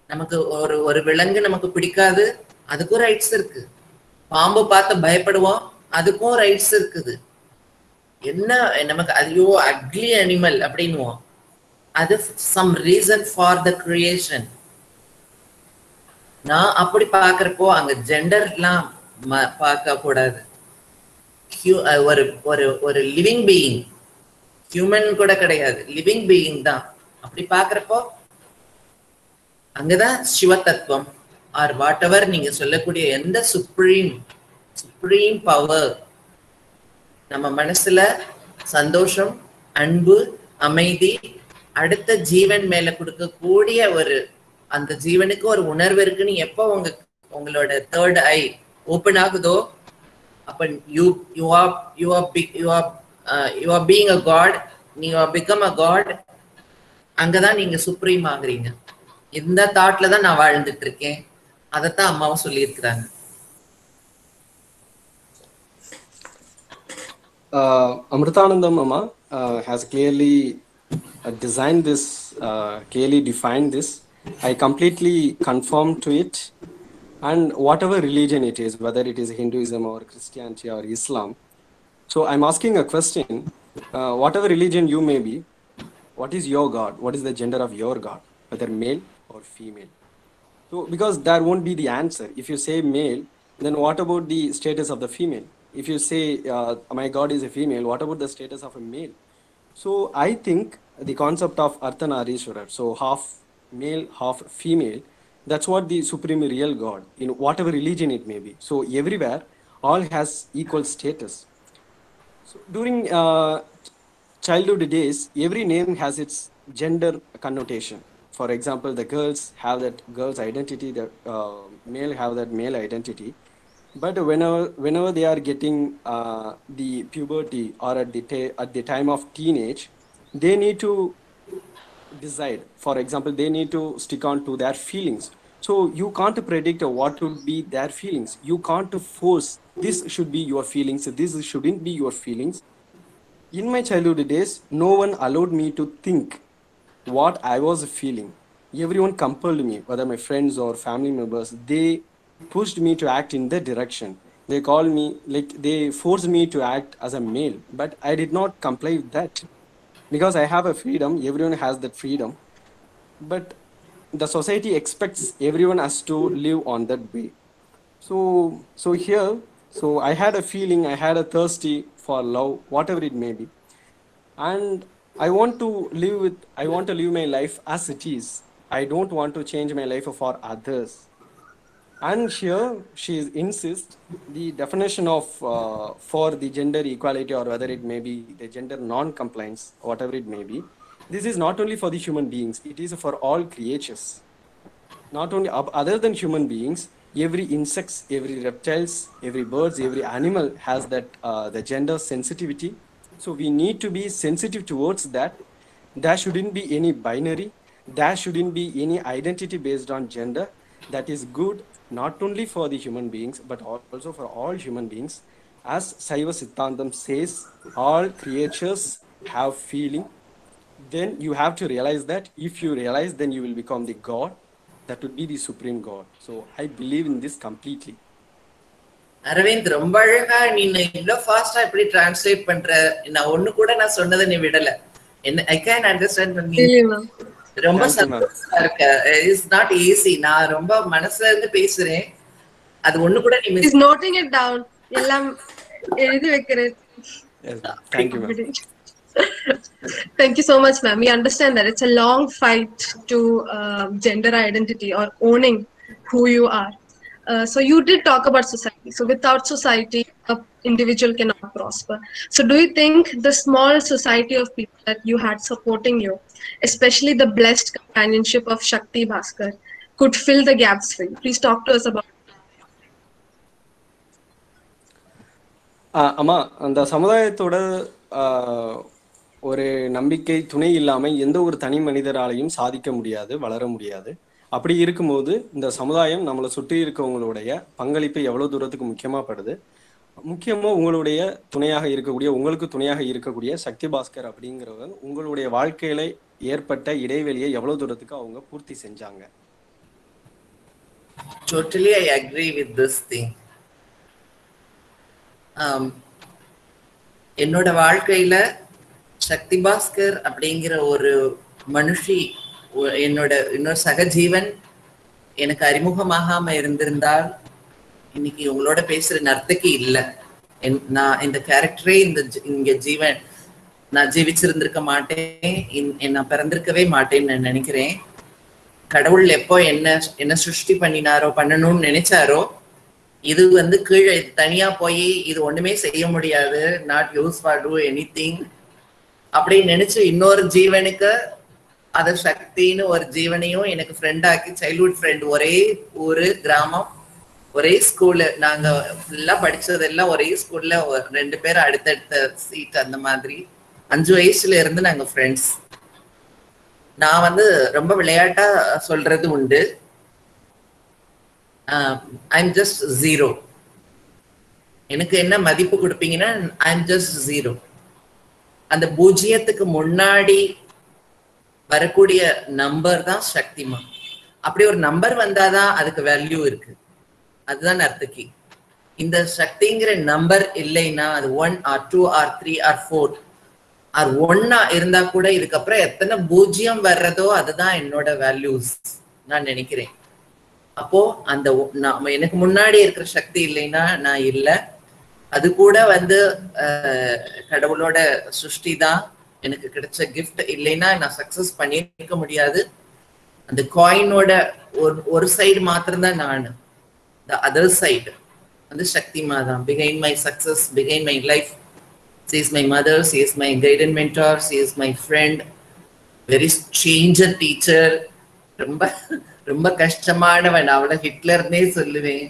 நமக்கு ஒரு விலங்கு நமக்கு பிடிக்காது, அதுக்கும் ரைட்ஸ் இருக்கு. பாம்பு பார்த்து பயப்படுவோம், அதுக்கும் ரைட்ஸ் இருக்குது. என்ன நமக்கு ஐயோ அக்லி அனிமல் அப்படின்னுவோம், அது some reason for the creation. நான் அப்படி பாக்குறப்போ அங்க ஜெண்டர்லாம் பார்க்க கூடாது. ஒரு லிவிங் பீயிங், ஹியூமன் கூட கிடையாது, லிவிங் பீயிங் தான். அப்படி பாக்குறப்போ அங்கதான் சிவ தத்துவம் ஆர் வாட் எவர் நீங்க சொல்லக்கூடிய எந்த சுப்ரீம் பவர் நம்ம மனசுல சந்தோஷம், அன்பு, அமைதி, அடுத்த ஜீவன் மேல கொடுக்கக்கூடிய ஒரு அந்த ஜீவனுக்கு ஒரு உணர்வு இருக்குன்னு எப்போ உங்களோட தேர்ட் ஐ ஓபன் ஆகுதோ அப்ப you are being a god, you are become a god. அங்கதான் நீங்க சுப்ரீம் ஆகுறீங்க. இந்த தாட்ல தான் நான் வாழ்ந்துட்டு இருக்கேன். அதத்தான் அம்மாவும் சொல்லியிருக்கிறாங்க.
Amritanandam Amma has clearly designed this, clearly defined this. I completely conform to it. And whatever religion it is, whether it is Hinduism or Christianity or Islam. So I'm asking a question, whatever religion you may be, what is your God? What is the gender of your God? Whether male or female? So because there won't be the answer. If you say male, then what about the status of the female? If you say my God is a female, what about the status of a male? So I think the concept of Arthanarishwarar, so half male, half female, that's what the supreme real God, in whatever religion it may be. So everywhere, all has equal status. So during childhood days, every name has its gender connotation. For example, the girls have that girl's identity, the male have that male identity. But whenever they are getting the puberty or at the time of teenage, they need to decide. For example, they need to stick on to their feelings. So you can't predict what would be their feelings. You can't force this should be your feelings, this shouldn't be your feelings. In my childhood days, no one allowed me to think what I was feeling. Everyone compelled me, whether my friends or family members, they pushed me to act in that direction. They called me, like they forced me to act as a male, but I did not comply with that. Because I have a freedom, everyone has that freedom, but the society expects everyone has to live on that way. So here, so I had a feeling, I had a thirsty for love, whatever it may be, and I want to live my life as it is. I don't want to change my life for others. And here she insists the definition of for the gender equality, or whether it may be the gender non-compliance, whatever it may be. This is not only for the human beings, it is for all creatures. Not only other than human beings, every insects, every reptiles, every birds, every animal has that the gender sensitivity. So we need to be sensitive towards that. There shouldn't be any binary. There shouldn't be any identity based on gender. That is good not only for the human beings, but also for all human beings. As Saiva Siddhantam says, all creatures have feeling. Then you have to realize that. If you realize, then you will become the God. That would be the supreme God. So I believe in this completely.
Aravind, ரொம்ப அழகா நீ இவ்வளவு ஃபாஸ்டா இப்படி translate பண்ற. நான் ஒண்ணு கூட நான் சொன்னதை நீ விடல. ஐ கேன் அண்டர்ஸ்டாண்ட் பண்ணி ரொம்ப சந்தோஷமா இருக்கு. It's not easy. நான் ரொம்ப மனசுல இருந்து பேசுறேன். அது ஒண்ணு கூட நீ
மிஸ் நோட்டிங் இட் டவுன். எல்லாம் எழுதி வைக்கிறேன்.
Thank you, ma'am.
Thank you so much, ma'am. We understand that it's a long fight to gender identity or owning who you are. So you did talk about society. So without society, an individual cannot prosper. So do you think the small society of people that you had supporting you, especially the blessed companionship of Shakti Bhaskar, could fill the gaps for you? Please talk to us about it.
அம்மா, அந்த சமுதாயத்தோட ஒரு நம்பிக்கை துணை இல்லாமல் எந்த ஒரு தனி மனிதராலையும் சாதிக்க முடியாது, வளர முடியாது. அப்படி இருக்கும்போது இந்த சமுதாயம் நம்மளை சுற்றி இருக்கவங்களுடைய பங்களிப்பு எவ்வளவு தூரத்துக்கு முக்கியமாகப்படுது. முக்கியமாக உங்களுடைய துணையாக இருக்கக்கூடிய, உங்களுக்கு துணையாக இருக்கக்கூடிய சக்தி பாஸ்கர் அப்படிங்கிறவங்க உங்களுடைய வாழ்க்கையில ஏற்பட்ட இடைவெளியை எவ்வளவு தூரத்துக்கு அவங்க பூர்த்தி செஞ்சாங்க?
Totally, I agree with this thing. என்னோட வாழ்க்கையில சக்தி பாஸ்கர் அப்படிங்கிற ஒரு மனுஷி, இன்னொரு சகஜீவன் எனக்கு அறிமுகமாகாம இருந்திருந்தால் இன்னைக்கு உங்களோட பேசுற நர்த்தகி இல்லை. நான் இந்த கேரக்டரே இங்க ஜீவன் நான் ஜீவிச்சிருந்திருக்க மாட்டேன், நான் பிறந்திருக்கவே மாட்டேன்னு நான் நினைக்கிறேன். கடவுள் எப்போ என்ன சிருஷ்டி பண்ணணும்னு நினைச்சாரோ, இது வந்து கீழே தனியா போய் இது ஒண்ணுமே செய்ய முடியாது, not use for two anything அப்படின்னு நினைச்சு இன்னொரு ஜீவனுக்கு அது சக்தின்னு ஒரு ஜீவனையும் எனக்கு ஃப்ரெண்ட் ஆக்கி, சைல்ட்ஹுட் ஃப்ரெண்ட், ஒரே ஊரு, கிராமம், ஒரே ஸ்கூலு, நாங்க ஃபுல்லா படிச்சதெல்லாம் ஒரே ஸ்கூல்ல, 2 பேர் அடுத்தடுத்த சீட், அந்த மாதிரி 5 வயசுல இருந்து நாங்க ஃப்ரெண்ட்ஸ். நான் வந்து ரொம்ப விளையாட்டா சொல்றது உண்டு, ஐம் ஜஸ்ட் 0. எனக்கு என்ன மதிப்பு கொடுப்பீங்கன்னா ஐம் ஜஸ்ட் 0. அந்த 0க்கு முன்னாடி வரக்கூடிய நம்பர் தான் சக்திமா. அப்படி ஒரு நம்பர் வந்தாதான் அதுக்கு வேல்யூ இருக்கு. அதுதான் நர்த்தகி. இந்த சக்திங்கிற நம்பர் இல்லைன்னா அது 1 or 2 or 3 or 4 or 1 இருந்தா கூட இதுக்கப்புறம் எத்தனை 0 வர்றதோ அதுதான் என்னோட வேல்யூஸ் நான் நினைக்கிறேன். அப்போ அந்த எனக்கு முன்னாடி இருக்கிற சக்தி இல்லைன்னா நான் இல்லை. அது கூட வந்து கடவுளோட சிருஷ்டி தான், எனக்கு கிடைச்ச கிஃப்ட். இல்லைன்னா நான் சக்சஸ் பண்ணியிருக்க முடியாது. அந்த காயினோட ஒரு சைடு மாத்திரம்தான் நான், த அதர் சைடு வந்து சக்திமா தான். Behind my success, behind my life, she is my mother, she is my guide and mentor, she is my friend, very stranger teacher. ரொம்ப ரொம்ப கஷ்டமானவன், அவளை ஹிட்லர்னே சொல்லுவேன்.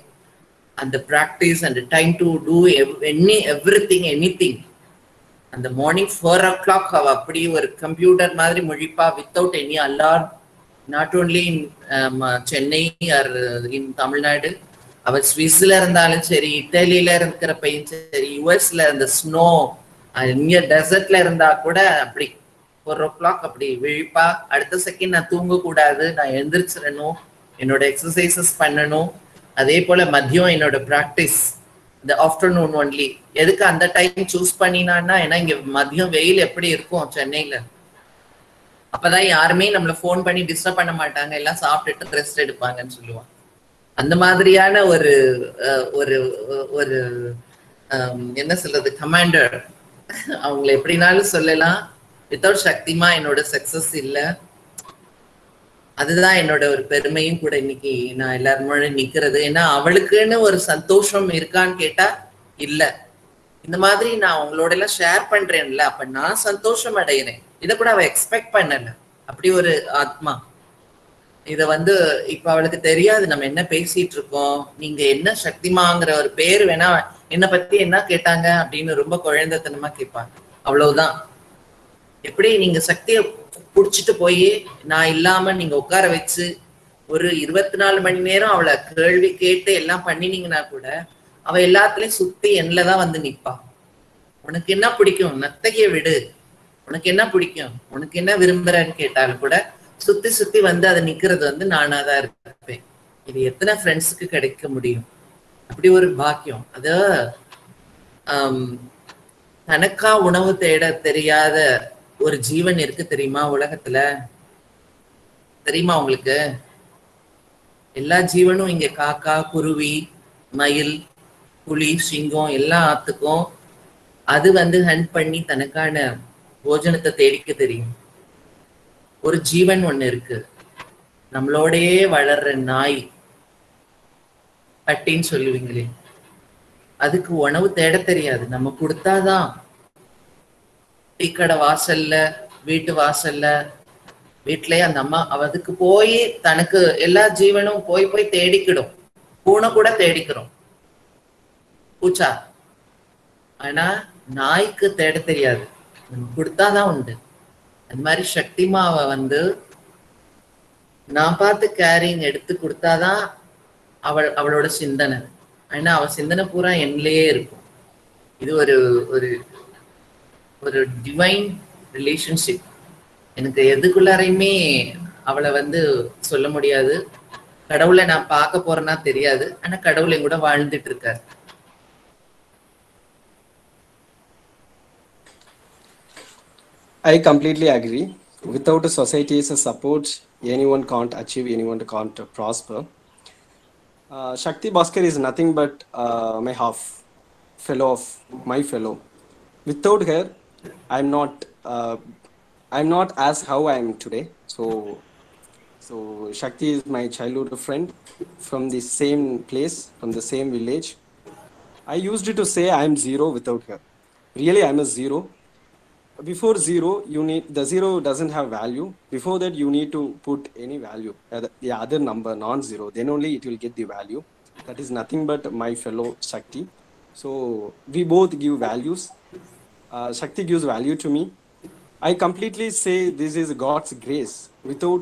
அந்த practice and time to do everything anything. அந்த morning 4 o'clock அவ அப்படி ஒரு கம்ப்யூட்டர் மாதிரி முழிப்பா, without any alarm. Not only in Chennai or in Tamil Nadu, அவ ஸ்விஸ்ல இருந்தாலும் சரி, இட்டாலியில இருக்கிற பையன் சரி, யுஎஸ்ல இந்த ஸ்னோ, இங்க டெசர்ட்ல இருந்தா கூட அப்படி 4 o'clock அப்படி விழிப்பா. அடுத்த செகண்ட் நான் தூங்கக்கூடாது, நான் எழுந்திரிச்சிடணும், என்னோட எக்ஸசைசஸ் பண்ணணும். அதே போல மதியம் என்னோட ப்ராக்டிஸ், இந்த ஆஃப்டர்நூன் ஒன்லி. எதுக்கு அந்த டைம் சூஸ் பண்ணினான்னா, ஏன்னா இங்க மதியம் வெயில் எப்படி இருக்கும் சென்னையில, அப்பதான் யாருமே நம்மள ஃபோன் பண்ணி டிஸ்டர்ப் பண்ண மாட்டாங்க, எல்லாம் சாப்பிட்டுட்டு ரெஸ்ட் எடுப்பாங்கன்னு சொல்லுவாங்க. அந்த மாதிரியான ஒரு ஒரு ஒரு என்ன சொல்றது, கமாண்டர், அவங்களை எப்படினாலும் சொல்லலாம். வித்தவுட் சக்திமா என்னோட சக்சஸ் இல்லை. அதுதான் என்னோட ஒரு பெருமையும் கூட. இன்னைக்கு நான் எல்லாரும் நிக்கிறது, ஏன்னா அவளுக்குன்னு ஒரு சந்தோஷம் இருக்கான்னு கேட்டா இல்ல. இந்த மாதிரி நான் உங்களோட எல்லாம் ஷேர் பண்றேன்ல, அப்ப நான் சந்தோஷம் அடைகிறேன். இதை கூட அவ எக்ஸ்பெக்ட் பண்ணல. அப்படி ஒரு ஆத்மா. இத வந்து இப்ப அவளுக்கு தெரியாது நம்ம என்ன பேசிட்டு இருக்கோம். நீங்க என்ன சக்திமாங்கிற ஒரு பேர் வேணா, என்ன பத்தி என்ன கேட்டாங்க அப்படின்னு ரொம்ப குழந்தைத்தனமா கேட்பாங்க, அவ்வளவுதான். எப்படி நீங்க சக்தியை புடிச்சிட்டு போய் நான் இல்லாம நீங்க உட்கார வச்சு ஒரு 24 மணி நேரம் அவளை கேள்வி கேட்டு எல்லாம் பண்ணினீங்கன்னா கூட அவ எல்லாத்துலயும் சுத்தி என்னதான் வந்து நிப்பா. உனக்கு என்ன பிடிக்கும், நர்த்தகிய விடு, உனக்கு என்ன பிடிக்கும், உனக்கு என்ன விரும்புறன்னு கேட்டாலும் கூட சுத்தி சுத்தி வந்து அதை நிக்கிறது வந்து நானாதான் இருப்பேன். இது எத்தனை ஃப்ரெண்ட்ஸுக்கு கிடைக்க முடியும்? அப்படி ஒரு பாக்கியம். அது தனக்கா உணவு தேட தெரியாத ஒரு ஜீவன் இருக்கு தெரியுமா உலகத்துல? தெரியுமா உங்களுக்கு? எல்லா ஜீவனும் இங்க காக்கா, குருவி, மயில், புலி, சிங்கம் எல்லாத்துக்கும் அது வந்து ஹண்ட் பண்ணி தனக்கான போஜனத்தை தேடிக்க தெரியும். ஒரு ஜீவன் ஒண்ணு இருக்கு, நம்மளோடயே வளர்ற நாய், பட்டின்னு சொல்லுவீங்களே, அதுக்கு உணவு தேட தெரியாது, நம்ம கொடுத்தாதான். டீக்கடை வாசல்ல, வீட்டு வாசல்ல, வீட்லயே அந்த அம்மா அதுக்கு போய் தனக்கு எல்லா ஜீவனும் போய் போய் தேடிக்கிடும். பூனை கூட தேடிக்கிறோம், பூச்சா. ஆனா நாய்க்கு தேட தெரியாது, நம்ம கொடுத்தாதான் உண்டு. அது மாதிரி சக்திமாவை வந்து நான் பார்த்து கேரிங் எடுத்து கொடுத்தாதான் அவளோட சிந்தனை. ஏன்னா அவ சிந்தனை பூரா என்னையே இருக்கும். இது ஒரு ஒரு ஒரு டிவைன் ரிலேஷன்ஷிப். எனக்கு எதுக்குள்ளாரையுமே அவளை வந்து சொல்ல முடியாது. கடவுளை நான் பார்க்க போறேன்னா தெரியாது, ஆனா கடவுள் என் கூட வாழ்ந்துட்டு இருக்காரு.
I completely agree. Without a society's support, anyone can't achieve, anyone can't prosper. Shakti Bhaskar is nothing but my half fellow of my fellow. Without her, I'm not I'm not as how I am today. So Shakti is my childhood friend from the same place, from the same village. I used to say I'm zero without her. Really, I'm a zero. Before zero, you need the zero doesn't have value. Before that, you need to put any value, the other number, non-zero. Then only it will get the value. That is nothing but my fellow Shakti. So we both give values. Shakti gives value to me. I completely say this is God's grace. Without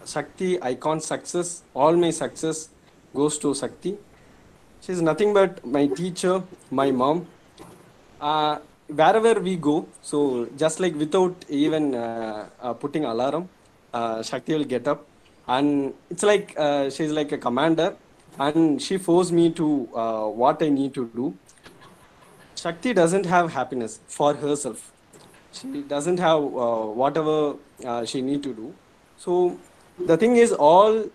Shakti, I can't success. All my success goes to Shakti. She's nothing but my teacher, my mom. Wherever we go, so just like without even putting alarm, Shakti will get up, and it's like she's like a commander, and she forced me to what I need to do. Shakti doesn't have happiness for herself. She doesn't have whatever she need to do. So the thing is, all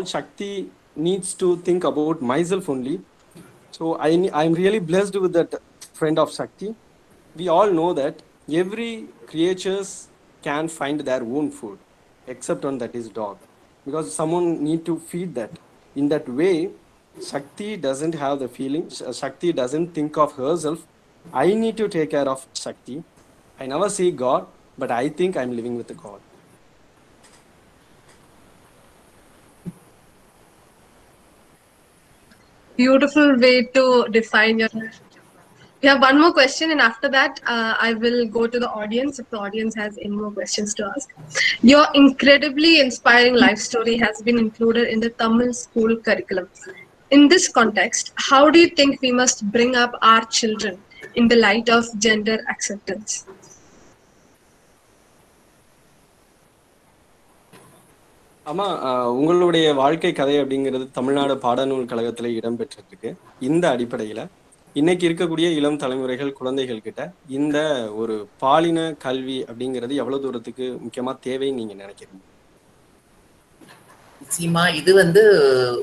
Shakti needs to think about myself only. So I'm really blessed with that friend of Shakti. We all know that every creatures can find their own food, except one that is dog, because someone need to feed that. In that way, Shakti doesn't have the feeling. Shakti doesn't think of herself. I need to take care of Shakti. I never see God, but I think I'm living with God.
Beautiful way to define your relationship. We have one more question, and after that, I will go to the audience if the audience has any more questions to ask. Your incredibly inspiring life story has been included in the Tamil school curriculum. In this context, how do you think we must bring up our children in the light of gender acceptance?
ஆமா, உங்களுடைய வாழ்க்கை கதை அப்படிங்கிறது தமிழ்நாடு பாடநூல் கழகத்துல இடம்பெற்றிருக்கு. இந்த அடிப்படையில இன்னைக்கு இருக்கக்கூடிய இளம் தலைமுறைகள் குழந்தைகள் கிட்ட இந்த ஒரு பாலின கல்வி அப்படிங்கிறது எவ்வளவு தூரத்துக்கு முக்கியமா தேவைன்னு நீங்க நினைக்கிறீங்க?
நிச்சயமா இது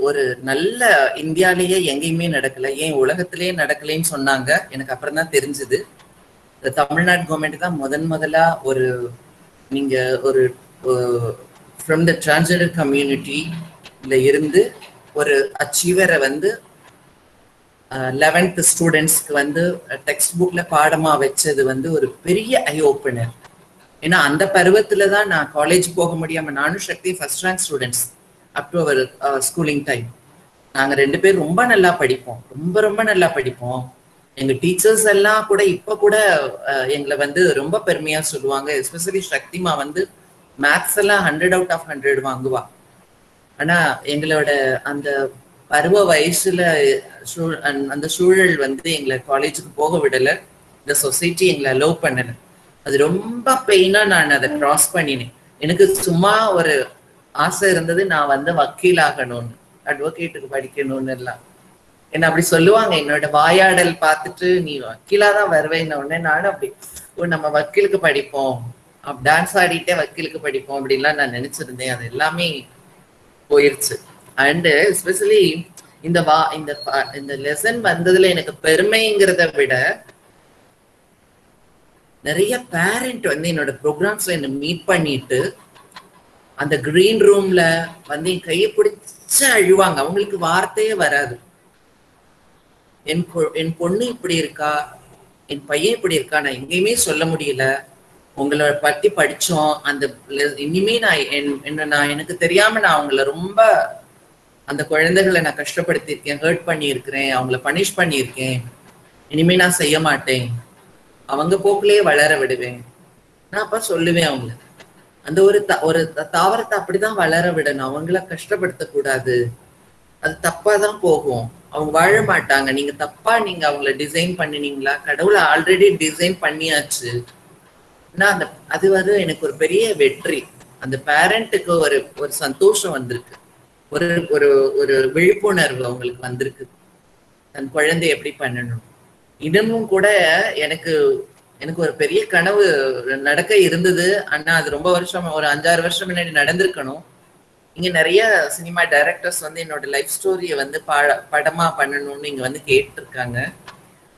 ஒரு நல்ல இந்தியாலேயே எங்கேயுமே நடக்கல, ஏன் உலகத்திலேயே நடக்கலைன்னு சொன்னாங்க. எனக்கு அப்புறம் தான் தெரிஞ்சது. இந்த தமிழ்நாடு கவர்மெண்ட் தான் முதலா நீங்க ஒரு ஃப்ரம் த டிரான்ஸ்ஜெண்டர் கம்யூனிட்டில இருந்து ஒரு அச்சீவரை 11th ஸ்டூடெண்ட்ஸ்க்கு டெக்ஸ்ட் புக்ல பாடமா வச்சது ஒரு பெரிய ஐ ஓப்பனர். ஏன்னா அந்த பருவத்துல தான் நான் காலேஜ் போக முடியாம, நானும் Shakti first rank students up to our schooling time. நாங்க 2 பேரும் ரொம்ப நல்லா படிப்போம், ரொம்ப நல்லா படிப்போம். எங்க டீச்சர்ஸ் எல்லாம் கூட இப்ப கூட எங்களை ரொம்ப பெருமையா சொல்லுவாங்க. எஸ்பெஷலி சக்திமா மேத்ஸ் எல்லாம் 100 out of 100 வாங்குவா. ஆனா எங்களோட அந்த பருவ வயசுல அந்த சூழல் எங்களை காலேஜுக்கு போக விடல. இந்த சொசைட்டி எங்களை அலோவ் பண்ணல. அது ரொம்ப பெயினா நான் அதை கிராஸ் பண்ணினேன். எனக்கு சும்மா ஒரு ஆசை இருந்தது, நான் வக்கீல் ஆகணும்னு, அட்வொகேட்டுக்கு படிக்கணும்னு எல்லாம் என்ன அப்படி சொல்லுவாங்க. என்னோட வாயாடல் பார்த்துட்டு நீ வக்கீலாதான் வருவேன்னு உடனே நானும் அப்படி நம்ம வக்கீலுக்கு படிப்போம், டான்ஸ் ஆடிட்டே வக்கீலுக்கு படிப்போம் அப்படின்லாம் நான் நினைச்சிருந்தேன். அது எல்லாமே போயிருச்சு. அண்ட் எஸ்பெஷலி இந்த லெசன் வந்ததுல எனக்கு பெருமைங்கிறத விட நிறைய பேரண்ட் என்னோட ப்ரோக்ராம்ஸ்ல என்ன மீட் பண்ணிட்டு அந்த கிரீன் ரூம்ல என் கையை பிடிச்சு அழுவாங்க. அவங்களுக்கு வார்த்தையே வராது. என் பொண்ணு இப்படி இருக்கா, என் பையன் இப்படி இருக்கா, நான் எங்கேயுமே சொல்ல முடியல. உங்களை பத்தி படிச்சோம், அந்த இனிமே நான் எனக்கு தெரியாம நான் அவங்கள ரொம்ப அந்த குழந்தைகளை நான் கஷ்டப்படுத்தியிருக்கேன், ஹர்ட் பண்ணியிருக்கிறேன், அவங்கள பனிஷ் பண்ணியிருக்கேன். இனிமே நான் செய்ய மாட்டேன், அவங்க போக்குலயே வளர விடுவேன். நான் அப்ப சொல்லுவேன் அவங்கள அந்த ஒரு தாவரத்தை அப்படிதான் வளர விடணும், அவங்கள கஷ்டப்படுத்த கூடாது. அது தப்பாதான் போகும், அவங்க வாழ மாட்டாங்க. நீங்க தப்பா அவங்கள டிசைன் பண்ணினீங்களா? கடவுளை ஆல்ரெடி டிசைன் பண்ணியாச்சு. அது எனக்கு ஒரு பெரிய வெற்றி. அந்த பேரண்ட்டுக்கு ஒரு சந்தோஷம் வந்திருக்கு, ஒரு விழிப்புணர்வு அவங்களுக்கு வந்திருக்கு, தன் குழந்தை எப்படி பண்ணணும். இன்னமும் கூட எனக்கு ஒரு பெரிய கனவு நடக்க இருந்தது. ஆனா அது ரொம்ப வருஷம், ஒரு 5-6 வருஷம் முன்னாடி நடந்திருக்கணும். இங்க நிறைய சினிமா டைரக்டர்ஸ் என்னோட லைஃப் ஸ்டோரிய படமா பண்ணணும்னு இங்க கேட்டிருக்காங்க.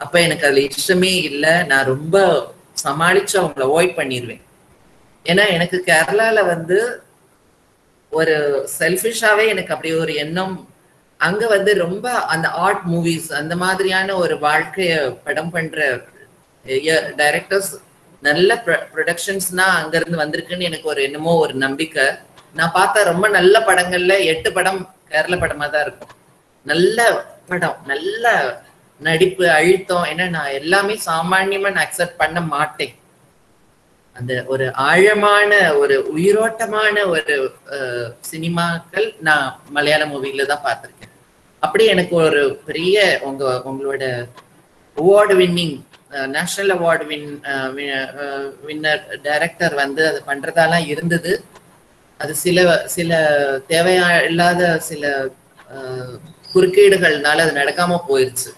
அப்ப எனக்கு அதுல இஷ்டமே இல்லை. நான் ரொம்ப சமாளிச்சு அவங்கள அவாய்ட் பண்ணிடுவேன். ஏன்னா எனக்கு கேரளால வந்து ஒரு செல்ஃபிஷாவே எனக்கு அப்படி ஒரு எண்ணம். அங்க வந்து ரொம்ப அந்த ஆர்ட் மூவிஸ் அந்த மாதிரியான ஒரு வாழ்க்கைய படம் பண்ற டைரக்டர்ஸ், நல்ல ப்ரொடக்ஷன்ஸ்னா அங்க இருந்து வந்திருக்குன்னு எனக்கு ஒரு என்னமோ ஒரு நம்பிக்கை. நான் பார்த்த ரொம்ப நல்ல படங்கள்ல 8 படம் கேரள படமா தான் இருக்கும். நல்ல படம், நல்ல நடிப்பு, அழுத்தம். ஏன்னா நான் எல்லாமே சாமான்யமா நான் அக்செப்ட் பண்ண மாட்டேன். அந்த ஒரு ஆழமான ஒரு உயிரோட்டமான ஒரு சினிமாக்கள் நான் மலையாள மூவில தான் பார்த்திருக்கேன். அப்படி எனக்கு ஒரு பெரிய உங்களோட award winning, national award winner director வந்து அது பண்றதாலாம் இருந்தது. அது சில தேவையா இல்லாத சில குறுக்கீடுகள்னால அது நடக்காம போயிருச்சு.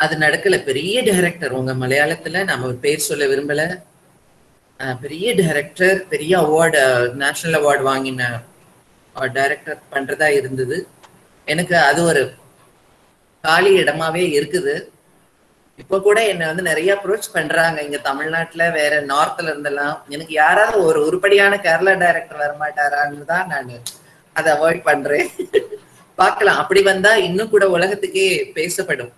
அது நடக்கல. பெரிய டைரக்டர் உங்க மலையாளத்துல, நம்ம ஒரு பேர் சொல்ல விரும்பல, பெரிய டைரக்டர், பெரிய அவார்டு, நேஷனல் அவார்டு வாங்கின டைரக்டர் பண்றதா இருந்தது. எனக்கு அது ஒரு காலி இடமாவே இருக்குது. இப்ப கூட என்ன வந்து நிறைய அப்ரோச் பண்றாங்க இங்க தமிழ்நாட்டுல, வேற நார்த்ல இருந்தெல்லாம். எனக்கு யாராவது ஒரு உருப்படியான கேரளா டைரக்டர் வரமாட்டாரான்னு தான் நான் அதை அவாய்ட் பண்றேன். பார்க்கலாம், அப்படி வந்தா இன்னும் கூட உலகத்துக்கே பேசப்படும்.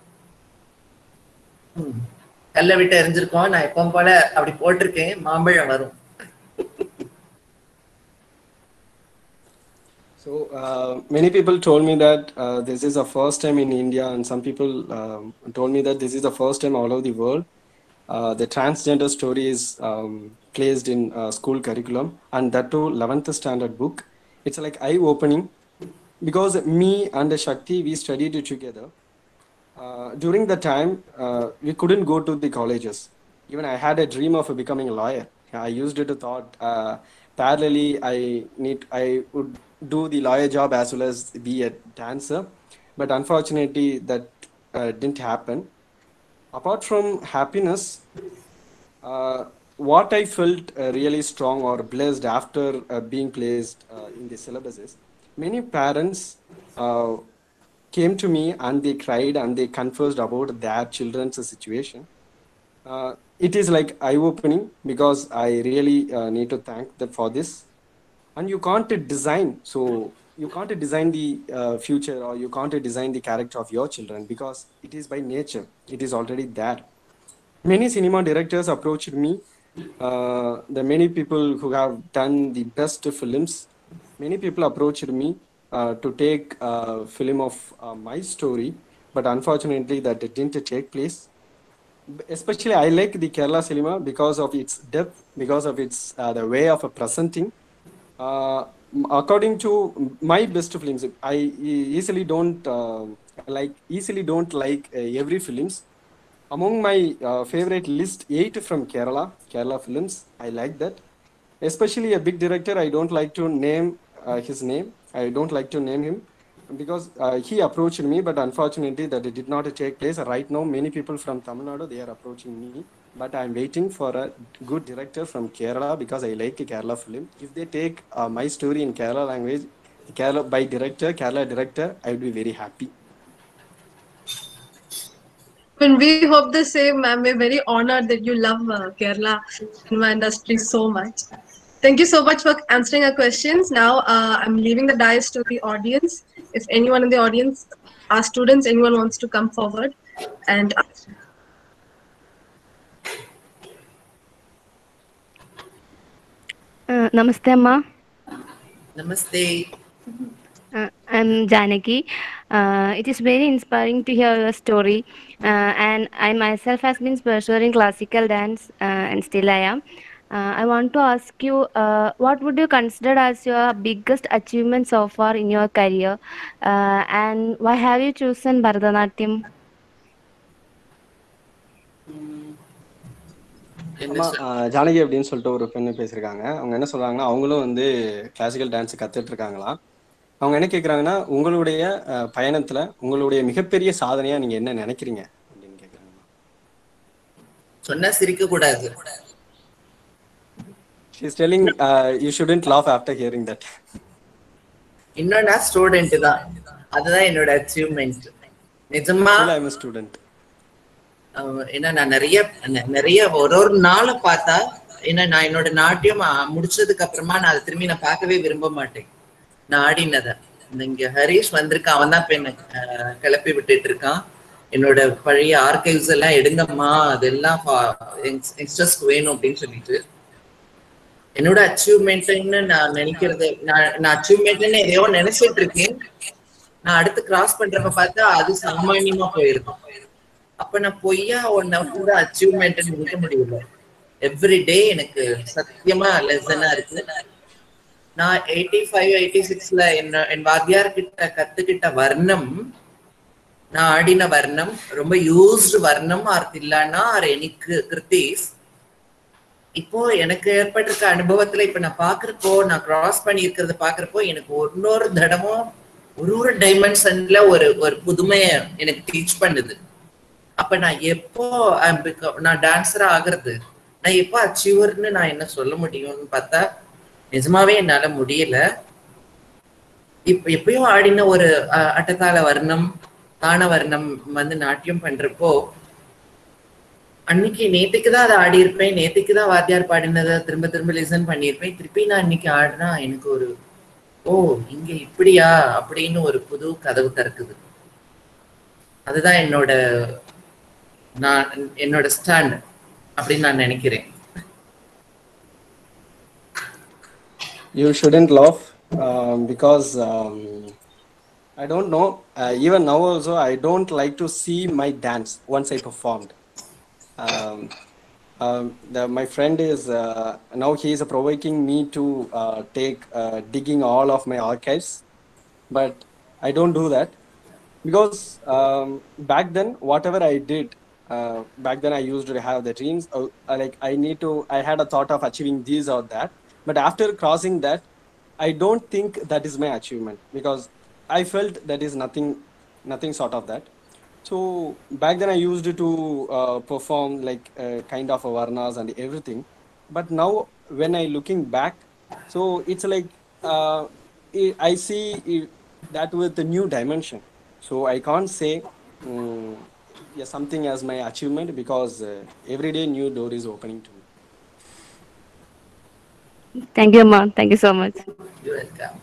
கல்ல விட்டு எரிஞ்சிருக்கோம், நான் எப்பவும் போல அப்படி போட்டிருக்கேன், மாம்பழம் வரும்.
So many people told me that this is the first time in India, and some people told me that this is the first time all over the world the transgender story is placed in school curriculum, and that too 11th standard book. It's like eye-opening, because me and Shakti, we studied it together. During the time, we couldn't go to the colleges. Even I had a dream of becoming a lawyer. I used it to thought parallelly I would do the lawyer job as well as be a dancer, but unfortunately that didn't happen. Apart from happiness, what I felt really strong or blessed after being placed in the syllabus is, many parents came to me and they cried and they confessed about their children's situation. It is like eye-opening, because I really need to thank them for this. And you can't design, so you can't design the future, or you can't design the character of your children, because it is by nature, it is already there. Many cinema directors approached me, the many people who have done the best films, many people approached me to take a film of my story, but unfortunately that didn't take place. Especially I like the Kerala cinema because of its depth, because of its the way of presenting. According to my best films, I easily don't like every films. Among my favorite list, 8 from Kerala films. I like that. Especially a big director, I don't like to name his name. I don't like to name him, because he approached me, but unfortunately that it did not take place. Right now, many people from Tamil Nadu, they are approaching me, but I'm waiting for a good director from Kerala, because I like a Kerala film. If they take my story in Kerala language, Kerala director, I would be very happy.
And we hope the same, ma'am. We're very honored that you love Kerala cinema industry so much. Thank you so much for answering our questions. Now I'm leaving the dais to the audience. If anyone in the audience, our students, anyone wants to come forward and ask.
Namaste, Amma.
Namaste.
I'm Janaki. It is very inspiring to hear your story, and I myself has been pursuing classical dance, and still I am. I want to ask you, what would you consider as your biggest achievement so far in your career, and why have you chosen Bharatanatyam?
Janaki அப்படின்னு சொல்லிட்டு ஒரு பெண்ணு பேசியிருக்காங்க. அவங்க என்ன சொல்றாங்கன்னா, அவங்களும் வந்து கிளாசிக்கல் டான்ஸ் கத்துட்டு இருக்காங்களாம். அவங்க என்ன கேட்குறாங்கன்னா, உங்களுடைய பயணத்துல உங்களுடைய மிகப்பெரிய சாதனையா நீங்க என்ன நினைக்கிறீங்க அப்படின்னு கேட்குறாங்க.
சொன்னா சிரிக்க கூடாது.
She's telling you shouldn't laugh after hearing that.
இன்னும் நான் ஸ்டூடெண்ட் தான், அதுதான் என்னோட அச்சீவ்மெண்ட். நிஜமா
I'm a student.
ஏன்னா நான் நிறைய ஒரு நாளை பார்த்தா, ஏன்னா நான் என்னோட நாட்டியம் முடிச்சதுக்கு அப்புறமா நான் அதை திரும்பி நான் பார்க்கவே விரும்ப மாட்டேன். நான் ஆடினதை இங்க ஹரீஷ் வந்திருக்கான், அவன் தான் இப்ப என்ன கிளப்பி விட்டுட்டு இருக்கான். என்னோட பழைய ஆர்கைவ்ஸ் எல்லாம் எடுங்கம்மா, அதெல்லாம் யங்ஸ்டர்ஸ்க்கு வேணும் அப்படின்னு சொல்லிட்டு. என்னோட அச்சீவ்மெண்ட்னு நான் நினைக்கிறது, நான் அச்சீவ்மெண்ட்னு எதையோ நினைச்சிட்டு இருக்கேன். நான் அடுத்து கிராஸ் பண்றப்ப பார்த்தா அது சாமானியமா போயிருக்கும். அப்ப நான் பொய்யா ஒன்ன வந்து அச்சீவ்மெண்ட் நினைக்க முடியல. எவ்ரி டே எனக்கு சத்தியமா லெசனா இருக்கு. நான் 85, 86ல என் வாத்தியார் கிட்ட கத்துக்கிட்ட வர்ணம், நான் ஆடின வர்ணம் ரொம்ப யூஸ்டு வர்ணம் இல்லைன்னா எனக்கு கிருத்தீஸ். இப்போ எனக்கு ஏற்பட்டிருக்க அனுபவத்துல இப்ப நான் பாக்குறப்போ, நான் கிராஸ் பண்ணி இருக்கிறத பாக்குறப்போ எனக்கு இன்னொரு தடமும் ஒரு டைமென்ஷன்ல ஒரு புதுமைய எனக்கு டீச் பண்ணுது. அப்ப நான் எப்போ நான் டான்ஸரா ஆகுறது, நான் எப்போ அச்சீவர்னு நான் என்ன சொல்ல முடியும்னு பார்த்தா நிஜமாவே என்னால முடியல. இப்ப எப்பயும் ஆடின ஒரு அட்டகால வர்ணம், தான வர்ணம் வந்து நாட்டியம் பண்றப்போ அன்னைக்கு நேத்துக்குதான் அதை ஆடி இருப்பேன், நேத்துக்குதான் வாத்தியார் பாடினதை திரும்ப திரும்ப லிசன் பண்ணியிருப்பேன். திருப்பி நான் இன்னைக்கு ஆடினா எனக்கு ஒரு இங்க இப்படியா அப்படின்னு ஒரு புது கதவு திறக்குது. அதுதான் என்னோட ஸ்டாண்ட் அப்படின்னு நான் நினைக்கிறேன்.
You shouldn't laugh because I don't know. Even now also, I don't like to see my dance once I performed. My friend is now he is provoking me to take digging all of my archives, but I don't do that because back then whatever I did, back then I used to have the dreams like I had a thought of achieving this or that, but after crossing that I don't think that is my achievement because I felt that is nothing sort of that. So back then I used to perform like kind of a varnas and everything, but now when I looking back, so it's like I see that with a new dimension. So I can't say something as my achievement because every day new door is opening to me.
Thank you, Amma. Thank you so much.
You're welcome.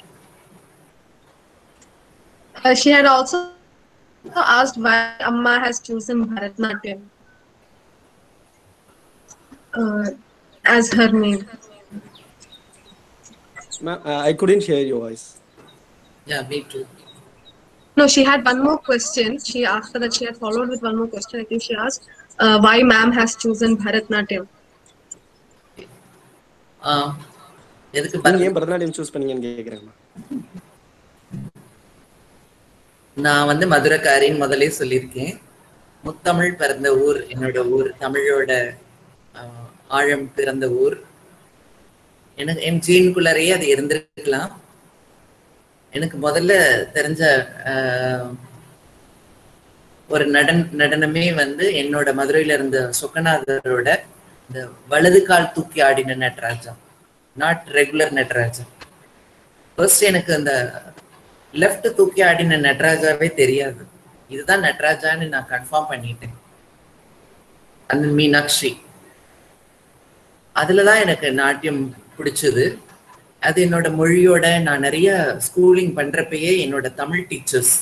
She had also asked why Amma has chosen Bharatanatyam as her name.
I couldn't hear your voice.
Yeah, me too.
No, she had one more question. She asked that she had followed with one more question. I think she asked why ma'am has chosen Bharatanatyam.
நீங்க ஏன் Bharatanatyam choose பண்ணீங்கன்னு கேக்குறேன்.
நான் வந்து மதுரைக்காரின்னு முதலே சொல்லியிருக்கேன். முத்தமிழ் பிறந்த ஊர் என்னோட ஊர், தமிழோட ஆழம் பிறந்த ஊர். எனக்கு என் ஜீனுக்குள்ளரையே அது இருந்திருக்கலாம். எனக்கு முதல்ல தெரிஞ்ச ஒரு நடனமே வந்து என்னோட மதுரையில இருந்த சொக்கநாதரோட இந்த வலது கால் தூக்கி ஆடின Natraja, not regular Natraja. First எனக்கு அந்த லெஃப்ட் தூக்கி ஆடின நட்ராஜாவே தெரியாது. இதுதான் நட்ராஜான்னு நான் கன்ஃபார்ம் பண்ணிட்டேன். அந்த மீனாட்சி அதுலதான் எனக்கு நாட்டியம் பிடிச்சது. அது என்னோட மொழியோட நான் நிறைய ஸ்கூலிங் பண்றப்பயே என்னோட தமிழ் டீச்சர்ஸ்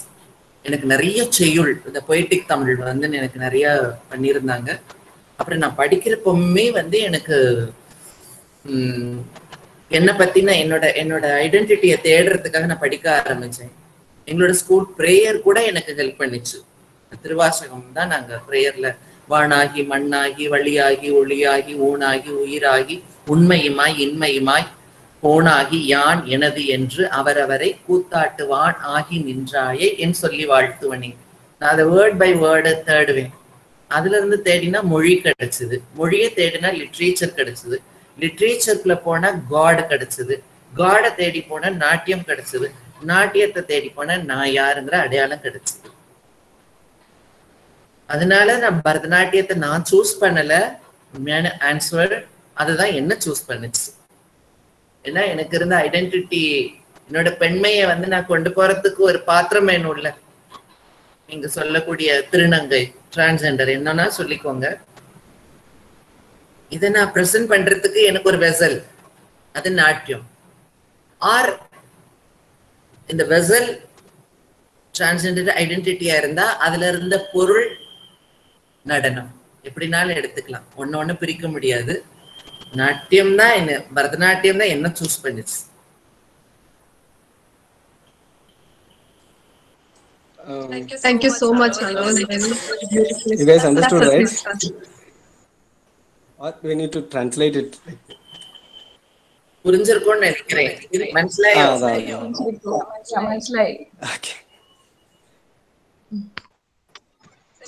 எனக்கு நிறைய செய்யுள், இந்த பொய்டிக் தமிழ் வந்து எனக்கு நிறைய பண்ணியிருந்தாங்க. அப்புறம் நான் படிக்கிறப்பவுமே வந்து எனக்கு என்னை பத்தின என்னோட ஐடென்டிட்டியை தேடுறதுக்காக நான் படிக்க ஆரம்பிச்சேன். எங்களோட ஸ்கூல் பிரேயர் கூட எனக்கு ஹெல்ப் பண்ணிச்சு. திருவாசகம் தான் நாங்க பிரேயர்ல வானாகி மண்ணாகி வழியாகி ஒளியாகி ஊனாகி உயிராகி உண்மையுமாய் இன்மையுமாய் போனாகி யான் எனது என்று அவரவரை கூத்தாட்டுவான் ஆகி நின்றாயே என் சொல்லி வாழ்த்துவனே. நான் அதை வேர்ட் பை வேர்டு தேடுவேன். அதுல இருந்து தேடினா மொழி கிடைச்சது, மொழியை தேடினா லிட்ரேச்சர் கிடைச்சது, லிட்ரேச்சருக்குள்ள போனா காட் கிடைச்சது, காடை தேடி போனா நாட்டியம் கிடைச்சது, நாட்டியத்தை தேடி போனா நான் யாருங்கிற அடையாளம் கிடைச்சது. அதனால நான் பரதநாட்டியத்தை நான் சூஸ் பண்ணல, உண்மையான ஆன்சர் அதுதான் என்ன சூஸ் பண்ணுச்சு. ஏன்னா எனக்கு இருந்த ஐடென்டிட்டி, என்னோட பெண்மையை வந்து நான் கொண்டு போறதுக்கு ஒரு பாத்திரம் வேணும்ல. நீங்க சொல்லக்கூடிய திருநங்கை டிரான்ஸ்ஜெண்டர் என்னன்னா சொல்லிக்கோங்க. இதை நான் பிரசன்ட் பண்றதுக்கு எனக்கு ஒரு வெசல், அது நாட்டியம். ஆர் இந்த வெசல் டிரான்ஸ்ஜெண்டர் ஐடென்டிட்டியா இருந்தா அதுல இருந்த பொருள் நடனம், எப்படினாலும் எடுத்துக்கலாம். ஒன்னு பிரிக்க முடியாது. நாட்டியம் தான் என்ன, பரதநாட்டியம் தான் என்ன சூஸ் பண்ணிச்சு.
Thank you so much. That was very beautiful.
You guys understood, right? Or we need to translate it.
புரிஞ்சிருக்கும்னு நினைக்கிறேன். மனசிலாயோ?
Okay.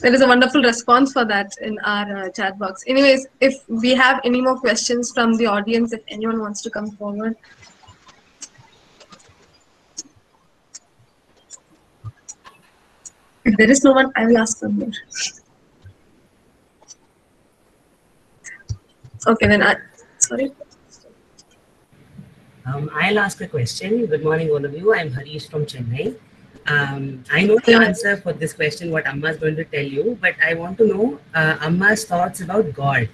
There is a wonderful response for that in our chat box. Anyways, if we have any more questions from the audience, if anyone wants to come forward. If there is no one, I will ask one more. Okay, then sorry.
I'll ask a question. Good morning, all of you. I'm Harish from Chennai. I know the answer for this question, what Amma is going to tell you, but I want to know Amma's thoughts about God.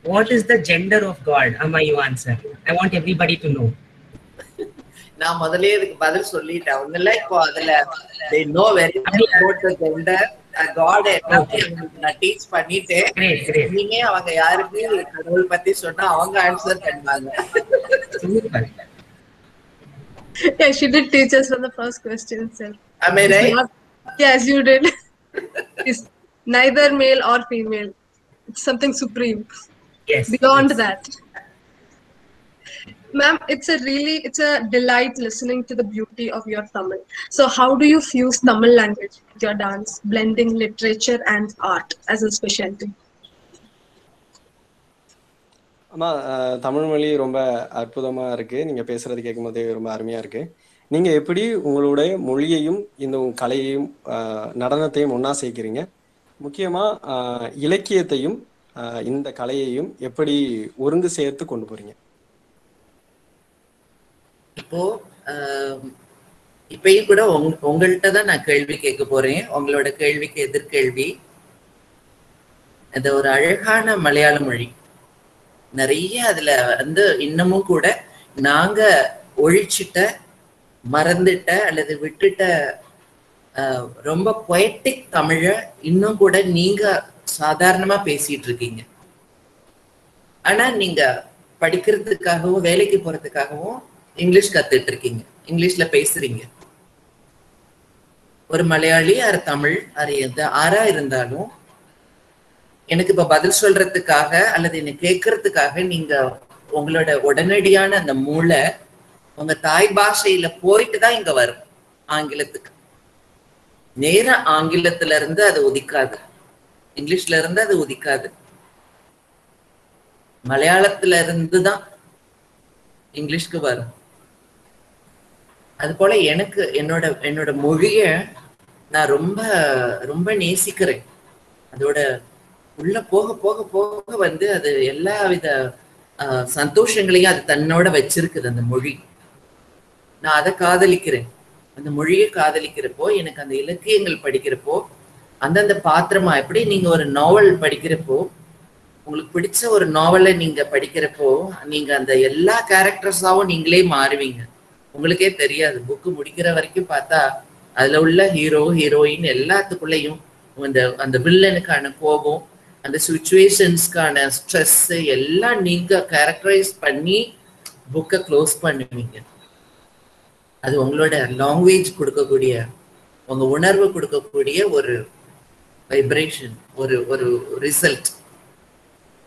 What is the gender of God? Amma, you answer. I want everybody to know.
நான் முதலே இதுக்கு பதில் சொல்லிட்டேன். ஒண்ணுல இப்போ அதுல they know very much about the gender. God நான் teach பண்ணிட்டேன். நீங்க அவங்க யாருக்கு கடவுள் பத்தி சொன்னா அவங்க ஆன்சர் பண்ணுவாங்க.
Yeah, she did teach us from the first question itself.
Am I right?
Yes, you did. It's neither male or female. It's something supreme.
Yes.
Beyond that. Ma'am, it's a delight listening to the beauty of your Tamil. So how do you fuse Tamil language with your dance, blending literature and art as a specialty?
ஆமா, தமிழ் மொழி ரொம்ப அற்புதமா இருக்கு. நீங்க பேசுறது கேட்கும் போதே ரொம்ப அருமையா இருக்கு. நீங்க எப்படி உங்களுடைய மொழியையும் இந்த கலையையும் நடனத்தையும் ஒன்னா சேர்க்கிறீங்க? முக்கியமா இலக்கியத்தையும் இந்த கலையையும் எப்படி ஒருங்கு சேர்த்து கொண்டு போறீங்க?
இப்போ இப்பயும் கூட உங்கள்கிட்ட தான் நான் கேள்வி கேட்க போறேன். உங்களோட கேள்விக்கு எதிர்கேள்வி. அது ஒரு அழகான மலையாள மொழி. நிறைய அதுல வந்து இன்னமும் கூட நாங்க ஒழிச்சிட்ட, மறந்துட்ட அல்லது விட்டுட்ட ரொம்ப பொயட்டிக் தமிழ இன்னும் கூட நீங்க சாதாரணமா பேசிட்டு இருக்கீங்க. ஆனா நீங்க படிக்கிறதுக்காகவும் வேலைக்கு போறதுக்காகவும் இங்கிலீஷ் கத்துட்டு இருக்கீங்க, இங்கிலீஷ்ல பேசுறீங்க. ஒரு மலையாளி ஆறு தமிழ் ஆறா இருந்தாலும் எனக்கு இப்ப பதில் சொல்றதுக்காக அல்லது என்ன கேட்கறதுக்காக நீங்க உங்களோட உடனடியான அந்த மூளை உங்க தாய் பாஷையில போயிட்டு தான் இங்க வரும். ஆங்கிலத்துக்கு நேர ஆங்கிலத்துல இருந்து அது உதிக்காது, இங்கிலீஷ்ல இருந்து அது உதிக்காது, மலையாளத்துல இருந்துதான் இங்கிலீஷ்க்கு வரும். அது போல எனக்கு என்னோட மொழிய நான் ரொம்ப ரொம்ப நேசிக்கிறேன். அதோட உள்ள போக போக போக வந்து அது எல்லா வித சந்தோஷங்களையும் அது தன்னோட வச்சிருக்குது அந்த மொழி. நான் அதை காதலிக்கிறேன். அந்த மொழியை காதலிக்கிறப்போ எனக்கு அந்த இலக்கியங்கள் படிக்கிறப்போ அந்தந்த பாத்திரமா, எப்படி நீங்க ஒரு நாவல் படிக்கிறப்போ உங்களுக்கு பிடிச்ச ஒரு நாவலை நீங்க படிக்கிறப்போ நீங்க அந்த எல்லா கேரக்டர்ஸாவும் நீங்களே மாறுவீங்க. உங்களுக்கே தெரியாது. புக்கு முடிக்கிற வரைக்கும் பார்த்தா அதுல உள்ள ஹீரோ ஹீரோயின் எல்லாத்துக்குள்ளேயும் அந்த வில்லனுக்கான கோபம், அந்த சிச்சுவேஷன்ஸ்க்கான ஸ்ட்ரெஸ் எல்லாம் நீங்க கேரக்டரைஸ் பண்ணி புக்கை க்ளோஸ் பண்ணுவீங்க. அது உங்களோட லாங்குவேஜ் கொடுக்கக்கூடிய, உங்க உணர்வு கொடுக்கக்கூடிய ஒரு வைப்ரேஷன், ஒரு ரிசல்ட்.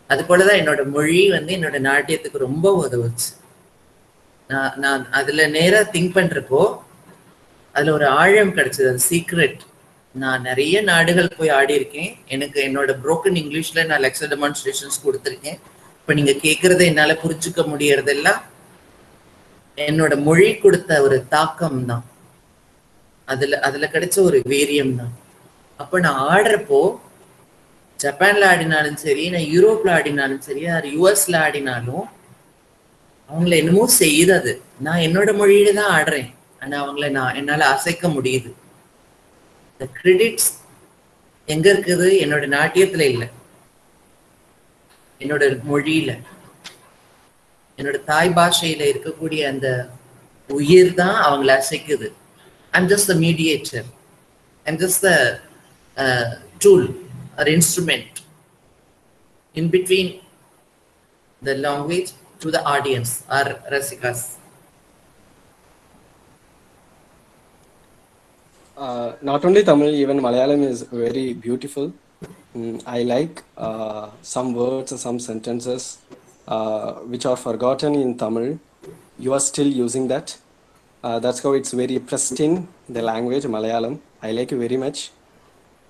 அது போலதான் என்னோட மொழி வந்து என்னோட நாட்டியத்துக்கு ரொம்ப உதவுச்சு. நான் அதுல நேரா திங்க் பண்றப்போ அதுல ஒரு ஆழம் கிடைச்சது, அது சீக்ரெட். நான் நிறைய நாடுகள் போய் ஆடி இருக்கேன். எனக்கு என்னோட புரோக்கன் இங்கிலீஷ்ல நான் லெக்சர் டெமான்ஸ்ட்ரேஷன்ஸ் கொடுத்துருக்கேன். இப்ப நீங்க கேட்கறத என்னால புரிஞ்சுக்க முடியறதெல்லாம் என்னோட மொழி கொடுத்த ஒரு தாக்கம் தான், அதுல கிடைச்ச ஒரு வீரியம் தான். அப்ப நான் ஆடுறப்போ ஜப்பான்ல ஆடினாலும் சரி, நான் யூரோப்ல ஆடினாலும் சரி, யூஎஸ்ல ஆடினாலும் அவங்கள என்னமோ செய்யுது. அது நான் என்னோட மொழியில தான் ஆடுறேன், ஆனா அவங்கள என்னால அசைக்க முடியுது. the credits எங்க இருக்குது? என்னோட நாட்டியத்துல இல்லை, என்னோட மொழியில, என்னோட தாய் பாஷையில இருக்கக்கூடிய அந்த உயிர் தான் அவங்கள அசைக்குது. I'm just the mediator. I'm just the tool or instrument in between the language to the audience or rasikas.
Not only Tamil, even Malayalam is very beautiful. I like some words, some sentences which are forgotten in Tamil. You are still using that. That's how it's very pristine, the language, Malayalam. I like it very much.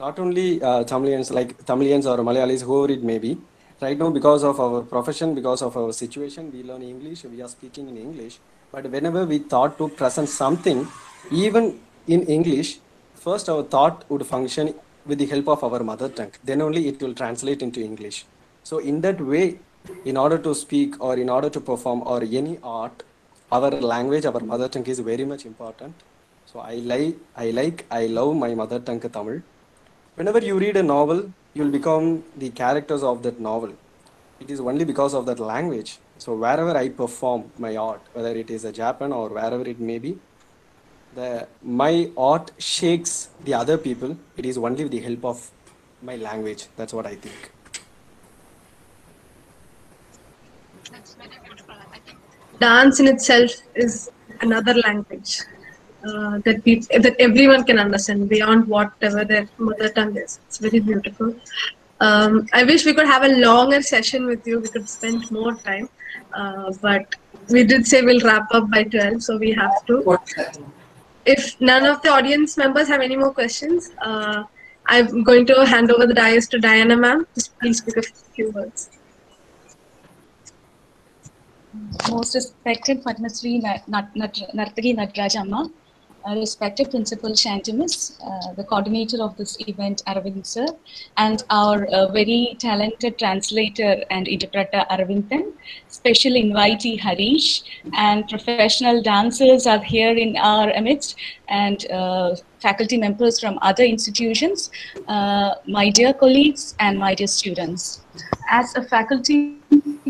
Not only Tamilians, like Tamilians or Malayalis, whoever it may be. Right now, because of our profession, because of our situation, we learn English, we are speaking in English. But whenever we thought to present something, even in English, first our thought would function with the help of our mother tongue. Then only it will translate into English. So in that way, in order to speak or in order to perform or any art, our language, our mother tongue is very much important. So I love my mother tongue Tamil. Whenever you read a novel, you'll become the characters of that novel. It is only because of that language. So wherever I perform my art, whether it is a Japan or wherever it may be, my art shakes the other people. It is only with the help of my language. That's what I think.
That's very beautiful. I think dance in itself is another language that everyone can understand beyond whatever their mother tongue is. It's very beautiful. I wish we could have a longer session with you. We could spend more time, but we did say we'll wrap up by 12, so we have to. If none of the audience members have any more questions, I'm going to hand over the dais to Diana ma'am. Just please speak a few words.
Most respected Padmasri Nartaki Natraj Amma, respected Principal Shantimus, the coordinator of this event, Aravind sir, and our very talented translator and interpreter, Aravindan, special invitee, Harish, and professional dancers are here in our midst, and faculty members from other institutions, my dear colleagues and my dear students. As a faculty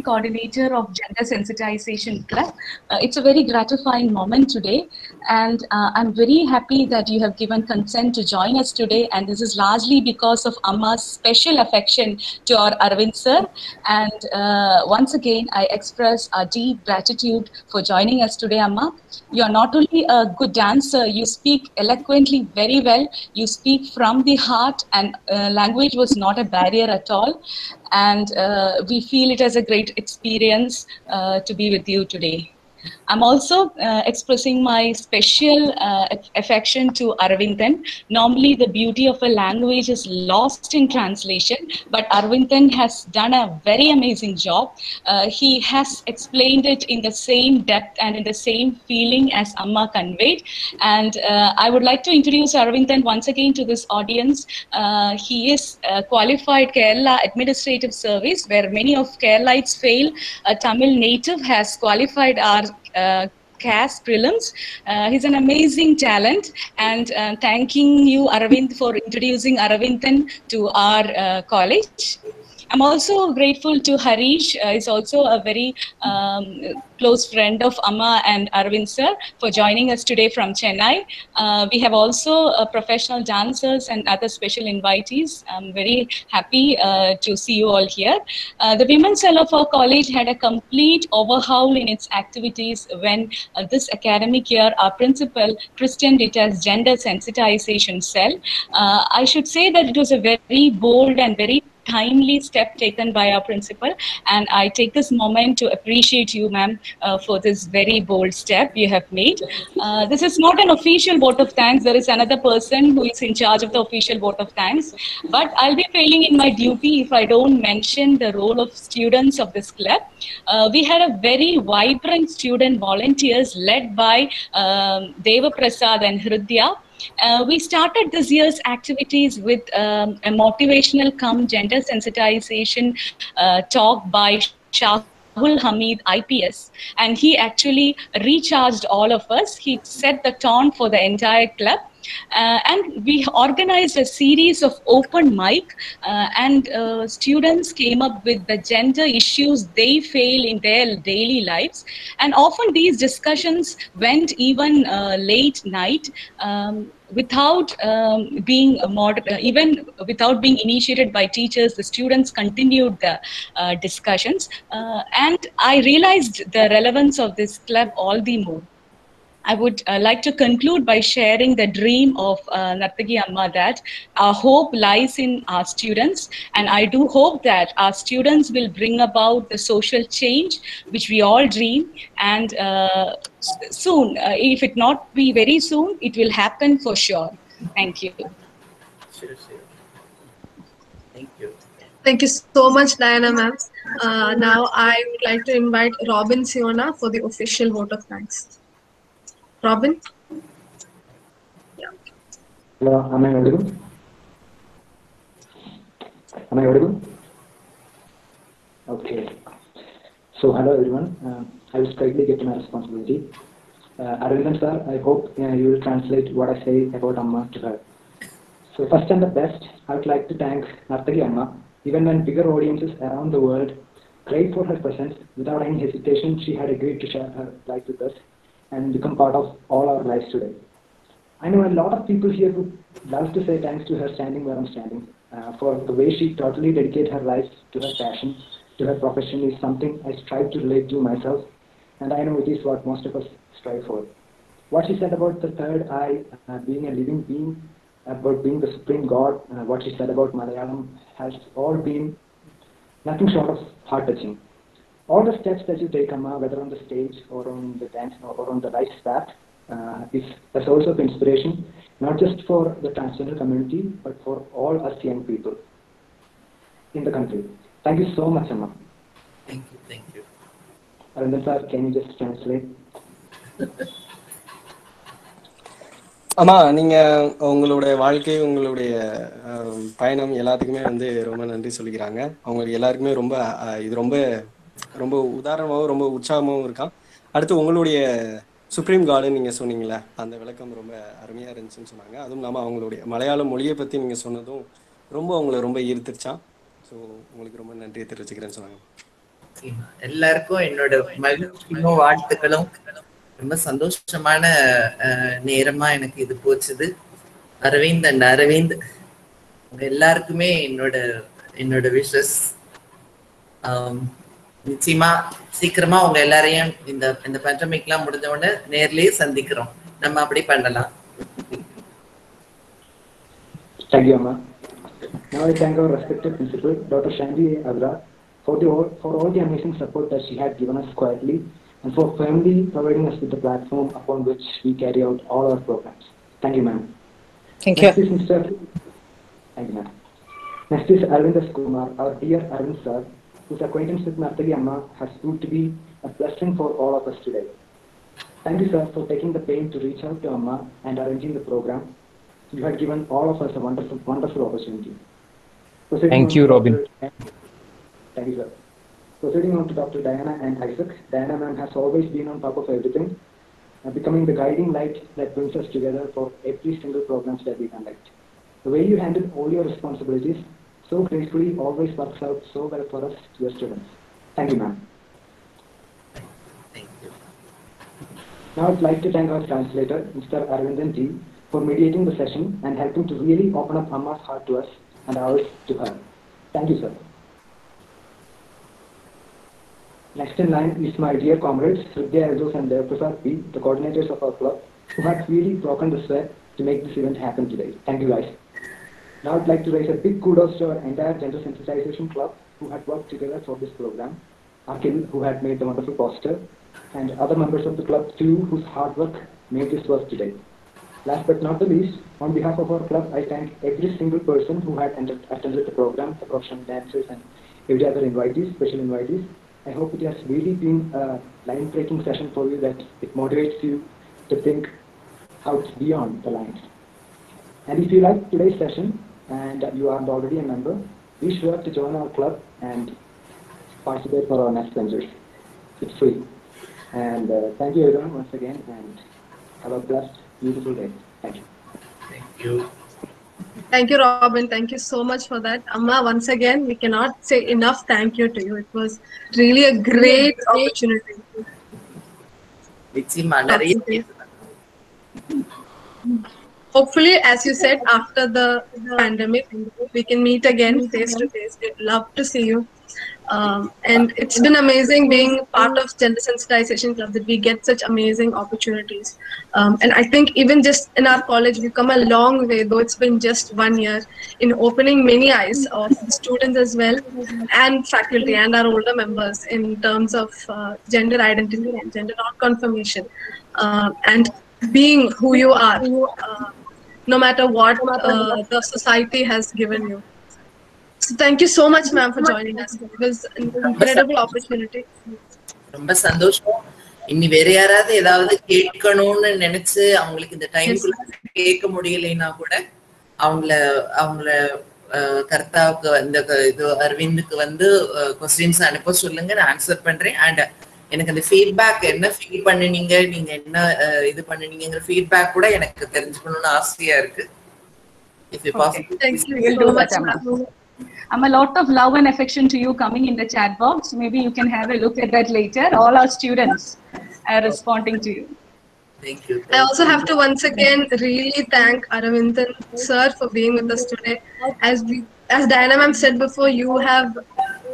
coordinator of Gender Sensitization Club, it's a very gratifying moment today, and I'm very happy that you have given consent to join us today, and this is largely because of Amma's special affection to our Aravind sir, and once again I express our deep gratitude for joining us today, Amma. You are not only a good dancer, you speak eloquently very well, you speak from the heart, and language was not a barrier at all, and we feel it as a great experience to be with you today. I'm also expressing my special affection to Aravindan. Normally, the beauty of a language is lost in translation, but Aravindan has done a very amazing job. He has explained it in the same depth and in the same feeling as Amma conveyed. And I would like to introduce Aravindan once again to this audience. He is a qualified Kerala Administrative Service, where many of Keralites fail. A Tamil native has qualified our CAS prelims. He's an amazing talent, and thanking you, Aravind, for introducing Aravindan to our college. I'm also grateful to Harish. He's also a very close friend of Amma and Aravind sir for joining us today from Chennai. We have also professional dancers and other special invitees. I'm very happy to see you all here. The Women's Cell of our college had a complete overhaul in its activities when this academic year our principal christened it as Gender Sensitization Cell. I should say that it was a very bold and very timely step taken by our principal, and I take this moment to appreciate you, ma'am, for this very bold step you have made. This is not an official vote of thanks. There is another person who is in charge of the official vote of thanks, but I'll be failing in my duty if I don't mention the role of students of this club. We had a very vibrant student volunteers led by Deva Prasad and Hridya. We started this year's activities with a motivational gender sensitization talk by Shahul Hamid IPS, and he actually recharged all of us. He set the tone for the entire club. And we organized a series of open mic, and students came up with the gender issues they face in their daily lives. And often these discussions went even late night, without being even without being initiated by teachers. The students continued the discussions, and I realized the relevance of this club all the more. I would like to conclude by sharing the dream of Nartaki Amma, that our hope lies in our students, and I do hope that our students will bring about the social change which we all dream, and soon, if it not be very soon, it will happen for sure. Thank you.
Sure. Thank you.
Thank you so much, Diana ma'am. Now I would like to invite Robin Siona for the official vote of thanks. Robin?
Hello, am I audible? Am I audible? Okay. So, hello everyone. I will strictly get to my responsibility. Aravindan sir, I hope you will translate what I say about Amma to her. So, first and the best, I would like to thank Nartaki Amma. Even when bigger audiences around the world prayed for her presence, without any hesitation, she had agreed to share her life with us and become part of all our lives today. I know a lot of people here who love to say thanks to her standing where I'm standing, for the way she totally dedicated her life to her passion, to her profession is something I strive to relate to myself, and I know it is what most of us strive for. What she said about the third eye, being a living being, about being the supreme God, what she said about Malayalam has all been nothing short of heart-touching. All the steps that you take, Amma, whether on the stage or on the dance or on the life path, is a source of inspiration, not just for the transgender community, but for all us young people in the country. Thank you so much, Amma.
Thank you.
Aravindan sir, can you just translate?
அம்மா, நீங்க உங்களுடைய வாழ்க்கை, உங்களுடைய பயணம் எல்லாத்துக்குமே வந்து ரொம்ப நன்றி சொல்லிக்கிறாங்க. அவங்களுக்கு எல்லாருக்குமே ரொம்ப இது ரொம்ப ரொம்ப உதாரணமாகவும் ரொம்ப உற்சாகமாகவும் இருக்கான். அடுத்து உங்களுடைய சுப்ரீம் கார்டுன்னு நீங்கள் சொன்னீங்களே, அந்த விளக்கம் ரொம்ப அருமையாக இருந்துச்சுன்னு சொன்னாங்க. அதுவும் இல்லாமல் அவங்களுடைய மலையாள மொழியை பற்றி நீங்கள் சொன்னதும் ரொம்ப அவங்கள ரொம்ப ஈர்த்துருச்சான். ஸோ உங்களுக்கு ரொம்ப நன்றியை தெரிவிச்சுக்கிறேன்னு சொன்னாங்க.
எல்லாருக்கும் என்னோட மகிழ்ச்சியும் வாழ்த்துக்களும். ரொம்ப சந்தோஷமான நேரமா எனக்கு இது போச்சுது. அரவிந்த் எல்லாருக்குமே என்னோட விஷஸ். நிச்சயமா சீக்கிரமா உங்க எல்லாரையும் இந்த பேண்டமிக்லாம் முடிஞ்ச உடனே நேர்லயே சந்திக்கிறோம். நம்ம அப்படி பண்ணலாம்.
Thank you, Amma. Now I thank our respected principal, Dr. Shanti Avra, for all the amazing support that she had given us quietly, and for firmly providing us with the platform upon which we carry out all our programs. Thank you, ma'am.
Thank you.
Thank you, ma'am. Next is Arvind Kumar, our dear Arvind sir, whose acquaintance with Nartaki Amma has proved to be a blessing for all of us today. Thank you, sir, for taking the pain to reach out to Amma and arranging the program. You had given all of us a wonderful opportunity.
Thank you, Robin.
Thank you, sir. Proceeding on to Dr. Diana and Isaac, Diana ma'am has always been on top of everything, becoming the guiding light that brings us together for every single program that we conduct. The way you handle all your responsibilities so gracefully always works out so well for us, your students. Thank you, ma'am.
Thank you.
Now I'd like to thank our translator, Mr. Aravindan T, for mediating the session and helping to really open up Amma's heart to us and ours to her. Thank you, sir. Next in line is my dear comrades, Sridhya Azos and Prasad P, the coordinators of our club, who have really broken the sweat to make this event happen today. Thank you, guys. Now I'd like to raise a big kudos to our entire gender sensitization club who had worked together for this program, Akhil, who had made the wonderful poster, and other members of the club too, whose hard work made this work today. Last but not the least, on behalf of our club, I thank every single person who had attended the program, the professional dancers and every other invitees, special invitees. I hope it has really been a line-breaking session for you, that it motivates you to think out beyond the lines. And if you like today's session and you are already a member, be sure to join our club and participate for our next ventures. It's free. And thank you everyone once again, and have a blessed, beautiful day. Thank you.
Thank you.
Thank you, Robin. Thank you so much for that. Amma, once again, we cannot say enough thank you to you. It was really a great opportunity.
நிச்சயமா நிறைய
Hopefully, as you said, after the pandemic, we can meet again face to face. We'd love to see you. And it's been amazing being part of Gender Sensitization Club that we get such amazing opportunities. And I think even just in our college, we've come a long way, though it's been just 1 year, in opening many eyes of the students as well, and faculty and our older members in terms of gender identity and gender non-confirmation, and being who you are, no matter what the society has given you. So thank you so much, ma'am, for joining us. It was an incredible opportunity.
ரொம்ப சந்தோஷம். இனி வேற யாராவது ஏதாவது கேட்கணும்னு நினைச்சு அவங்களுக்கு இந்த டைம்குள்ள கேட்க முடியலைன்னா கூட அவங்கள கர்த்தாவுக்கு இந்த இது அரவிந்துக்கு வந்து கொஸ்டின்ஸ் அனுப்ப சொல்லுங்க, நான் ஆன்சர் பண்றேன். அண்ட் எனக்கு அந்த ஃபீட்பேக் என்ன ஃபீல் பண்ணினீங்க, நீங்க என்ன இது பண்ணினீங்கிற ஃபீட்பேக் கூட எனக்கு தெரிஞ்சுக்கணும்னு ஆசையா இருக்கு. If you possible.
Thank you so much, ma'am.
I'm a lot of love and affection to you coming in the chat box. Maybe you can have a look at that later. All our students are responding to you.
Thank you.
I also have to once again really thank Aravindan sir for being with us today. As Diana ma'am said before, you have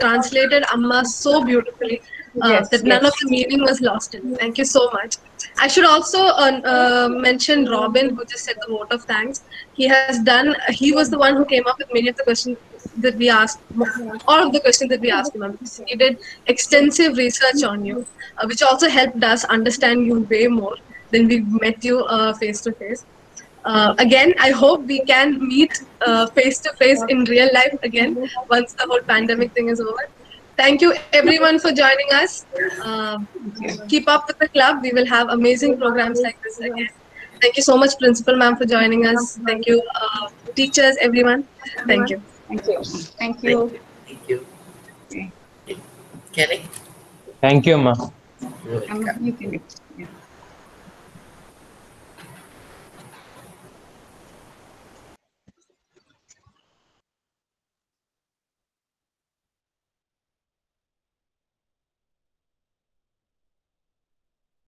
translated Amma so beautifully that none of the meaning was lost in. Thank you so much. I should also mention Robin, who just said the vote of thanks. He was the one who came up with many of the questions that we asked, all of the questions that we asked him. He did extensive research on you, which also helped us understand you way more than we met you face to face. Again, I hope we can meet face to face in real life again once the whole pandemic thing is over. Thank you everyone for joining us. Keep up with the club. We will have amazing programs like this again. Thank you so much, Principal Ma'am, for joining us. Thank you, teachers, everyone. Thank you.
Thank you. Thank you.
Thank you. Kenny?
Thank you, Ma.
You're welcome.
You can. Yeah.